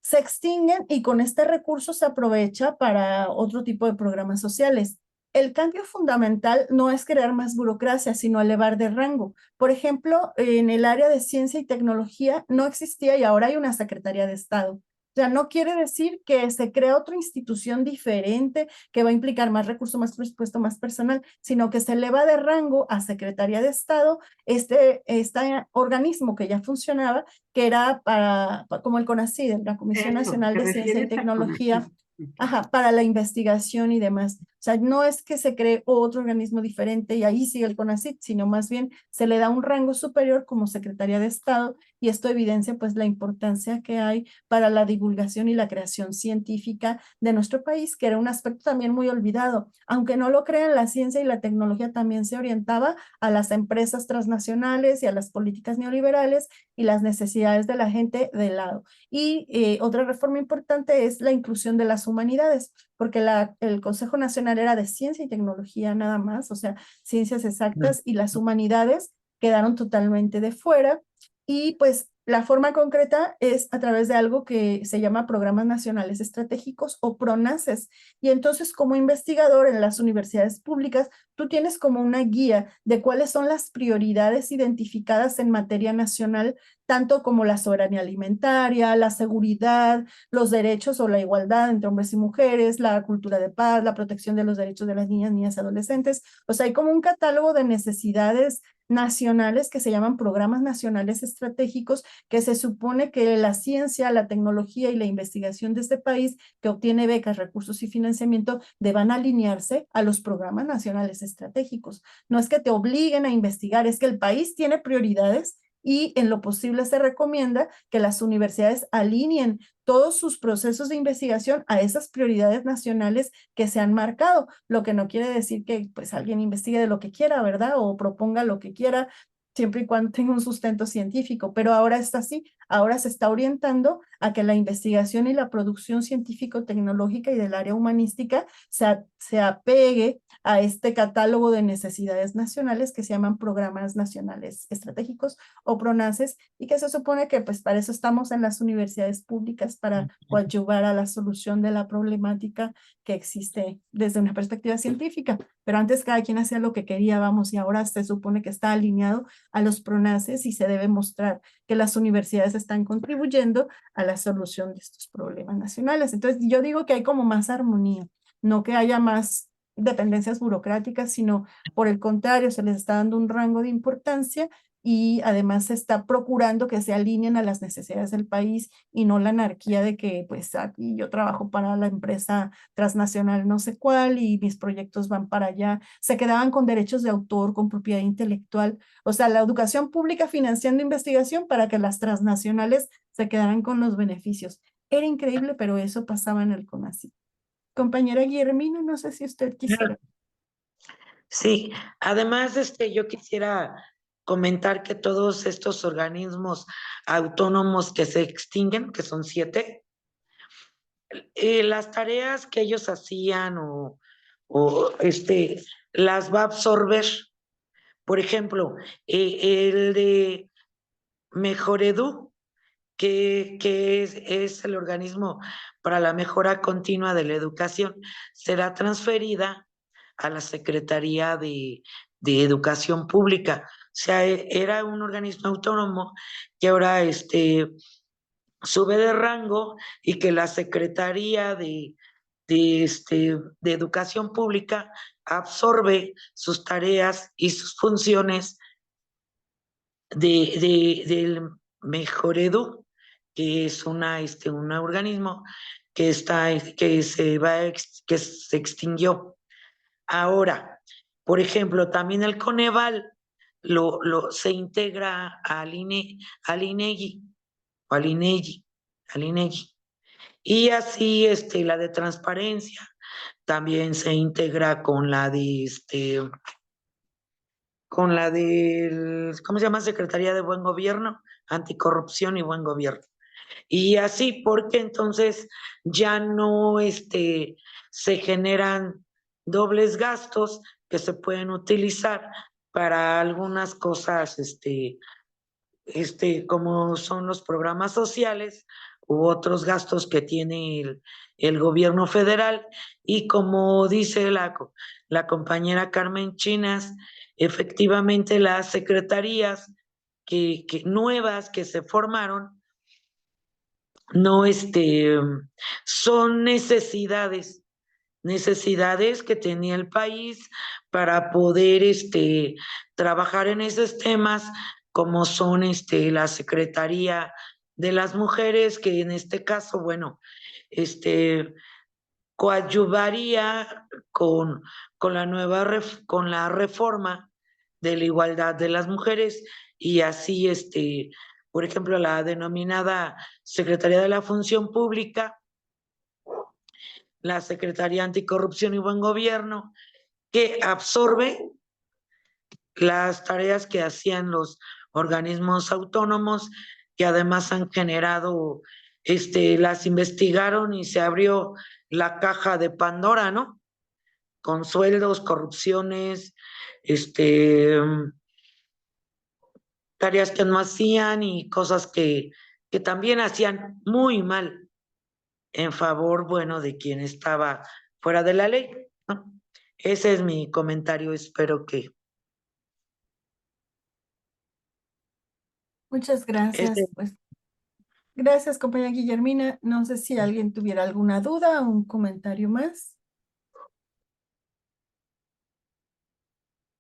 Se extinguen y con este recurso se aprovecha para otro tipo de programas sociales. El cambio fundamental no es crear más burocracia, sino elevar de rango. Por ejemplo, en el área de ciencia y tecnología no existía y ahora hay una Secretaría de Estado. sea, no quiere decir que se crea otra institución diferente que va a implicar más recursos, más presupuesto, más personal, sino que se eleva de rango a Secretaría de Estado este organismo que ya funcionaba, que era como el CONACYT, la Comisión Eso, Nacional te de Ciencia y refieres a Tecnología, CONACYT. Ujú. ajá, para la investigación y demás. O sea, no es que se cree otro organismo diferente y ahí sigue el CONACYT, sino más bien se le da un rango superior como Secretaría de Estado, y esto evidencia pues la importancia que hay para la divulgación y la creación científica de nuestro país, que era un aspecto también muy olvidado. Aunque no lo crean, la ciencia y la tecnología también se orientaba a las empresas transnacionales y a las políticas neoliberales y las necesidades de la gente de lado. Y otra reforma importante es la inclusión de las humanidades, porque el Consejo Nacional era de Ciencia y Tecnología nada más, o sea, ciencias exactas, y las humanidades quedaron totalmente de fuera. Y pues la forma concreta es a través de algo que se llama Programas Nacionales Estratégicos o PRONACES. Y entonces, como investigador en las universidades públicas, tú tienes como una guía de cuáles son las prioridades identificadas en materia nacional, tanto como la soberanía alimentaria, la seguridad, los derechos o la igualdad entre hombres y mujeres, la cultura de paz, la protección de los derechos de las niñas, niñas y adolescentes. O sea, hay como un catálogo de necesidades nacionales que se llaman programas nacionales estratégicos, que se supone que la ciencia, la tecnología y la investigación de este país, que obtiene becas, recursos y financiamiento, deban alinearse a los programas nacionales estratégicos. No es que te obliguen a investigar, es que el país tiene prioridades y en lo posible se recomienda que las universidades alineen todos sus procesos de investigación a esas prioridades nacionales que se han marcado, lo que no quiere decir que pues alguien investigue de lo que quiera, ¿verdad? O proponga lo que quiera, siempre y cuando tenga un sustento científico, pero ahora está así, ahora se está orientando a que la investigación y la producción científico-tecnológica y del área humanística se apegue a este catálogo de necesidades nacionales que se llaman programas nacionales estratégicos o PRONACES, y que se supone que pues para eso estamos en las universidades públicas, para coadyuvar a la solución de la problemática que existe desde una perspectiva científica. Pero antes cada quien hacía lo que quería, vamos, y ahora se supone que está alineado a los PRONACES y se debe mostrar que las universidades están contribuyendo a la solución de estos problemas nacionales. Entonces yo digo que hay como más armonía, no que haya más dependencias burocráticas, sino por el contrario, se les está dando un rango de importancia y además se está procurando que se alineen a las necesidades del país y no la anarquía de que pues aquí yo trabajo para la empresa transnacional no sé cuál y mis proyectos van para allá. Se quedaban con derechos de autor, con propiedad intelectual. O sea, la educación pública financiando investigación para que las transnacionales se quedaran con los beneficios. Era increíble, pero eso pasaba en el CONACYT. Compañera Guillermina, no sé si usted quisiera. Sí, además, yo quisiera comentar que todos estos organismos autónomos que se extinguen, que son 7, las tareas que ellos hacían las va a absorber. Por ejemplo, el de Mejoredu, que es el organismo para la mejora continua de la educación, será transferida a la Secretaría de Educación Pública. O sea, era un organismo autónomo que ahora sube de rango y que la Secretaría de Educación Pública absorbe sus tareas y sus funciones del Mejoredu, que es un organismo que se extinguió. Ahora, por ejemplo, también el Coneval se integra al INEGI, o al INEGI. Y así la de transparencia también se integra con la de ¿cómo se llama? Secretaría de Buen Gobierno, Anticorrupción y Buen Gobierno. Y así, porque entonces ya no se generan dobles gastos que se pueden utilizar para algunas cosas, como son los programas sociales u otros gastos que tiene el gobierno federal. Y como dice la compañera Carmen Chinas, efectivamente las secretarías nuevas que se formaron no, son necesidades que tenía el país para poder, trabajar en esos temas, como son, la Secretaría de las Mujeres, que en este caso, bueno, coadyuvaría con con la reforma de la igualdad de las mujeres, y así, por ejemplo, la denominada Secretaría de la Función Pública, la Secretaría Anticorrupción y Buen Gobierno, que absorbe las tareas que hacían los organismos autónomos, que además han generado, las investigaron y se abrió la caja de Pandora, ¿no? Con sueldos, corrupciones, tareas que no hacían y cosas que también hacían muy mal en favor, bueno, de quien estaba fuera de la ley, ¿no? Ese es mi comentario, espero que... Muchas gracias. Pues gracias, compañera Guillermina. No sé si alguien tuviera alguna duda o un comentario más.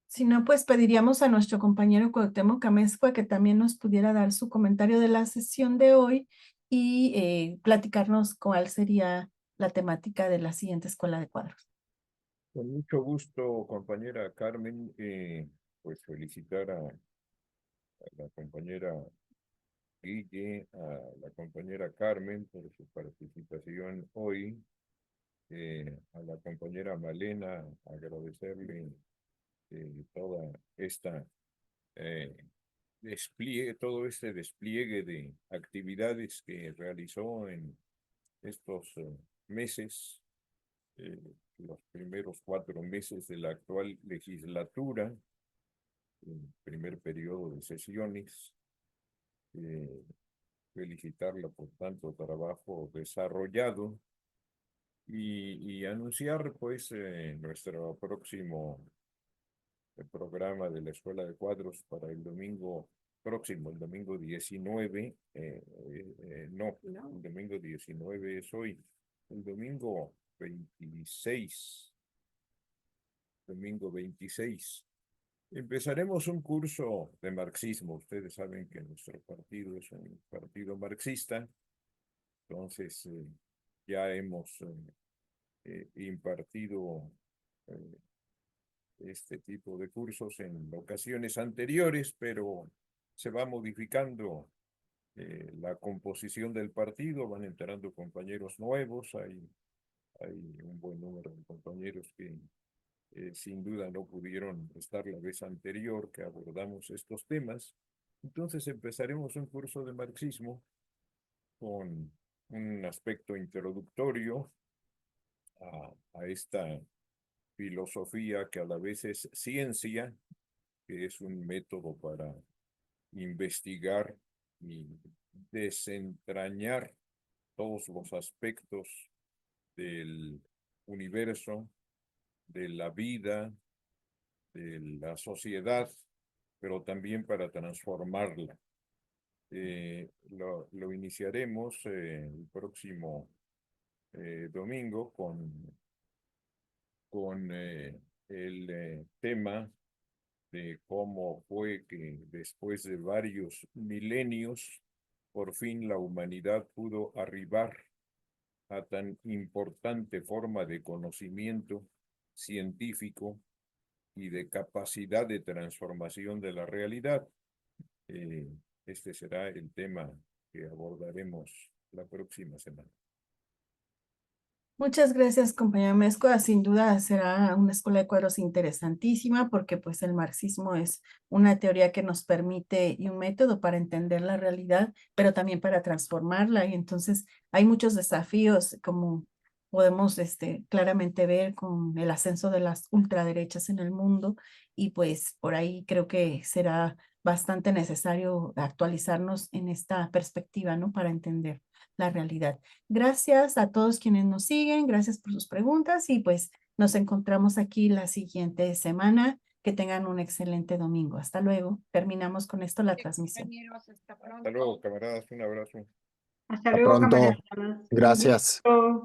Si no, pues pediríamos a nuestro compañero Cuauhtémoc Amezcua que también nos pudiera dar su comentario de la sesión de hoy y platicarnos cuál sería la temática de la siguiente escuela de cuadros. Con mucho gusto, compañera Carmen, pues felicitar a la compañera Guille, a la compañera Carmen por su participación hoy, a la compañera Malena, agradecerle toda esta todo este despliegue de actividades que realizó en estos meses, los primeros 4 meses de la actual legislatura, el primer periodo de sesiones. Felicitarla por tanto trabajo desarrollado y anunciar pues nuestro próximo programa de la Escuela de Cuadros para el domingo próximo, el domingo 19, no, el domingo 19 es hoy, el domingo 26, empezaremos un curso de marxismo. Ustedes saben que nuestro partido es un partido marxista, entonces ya hemos impartido este tipo de cursos en ocasiones anteriores, pero se va modificando la composición del partido, van entrando compañeros nuevos, hay un buen número de compañeros que sin duda no pudieron estar la vez anterior que abordamos estos temas. Entonces empezaremos un curso de marxismo con un aspecto introductorio a esta filosofía que a la vez es ciencia, que es un método para investigar y desentrañar todos los aspectos del universo, de la vida, de la sociedad, pero también para transformarla. Lo iniciaremos el próximo domingo con el tema de cómo fue que después de varios milenios, por fin la humanidad pudo arribar a tan importante forma de conocimiento científico y de capacidad de transformación de la realidad. Este será el tema que abordaremos la próxima semana. Muchas gracias, compañera Amezcua. Sin duda será una escuela de cuadros interesantísima porque pues el marxismo es una teoría que nos permite y un método para entender la realidad, pero también para transformarla. Y entonces hay muchos desafíos, como podemos claramente ver con el ascenso de las ultraderechas en el mundo, y pues por ahí creo que será bastante necesario actualizarnos en esta perspectiva, ¿no? Para entender la realidad. Gracias a todos quienes nos siguen, gracias por sus preguntas y pues nos encontramos aquí la siguiente semana. Que tengan un excelente domingo. Hasta luego. Terminamos con esto la transmisión. Hasta luego, camaradas. Un abrazo. Hasta Hasta luego, pronto. camaradas. Un Gracias. gusto.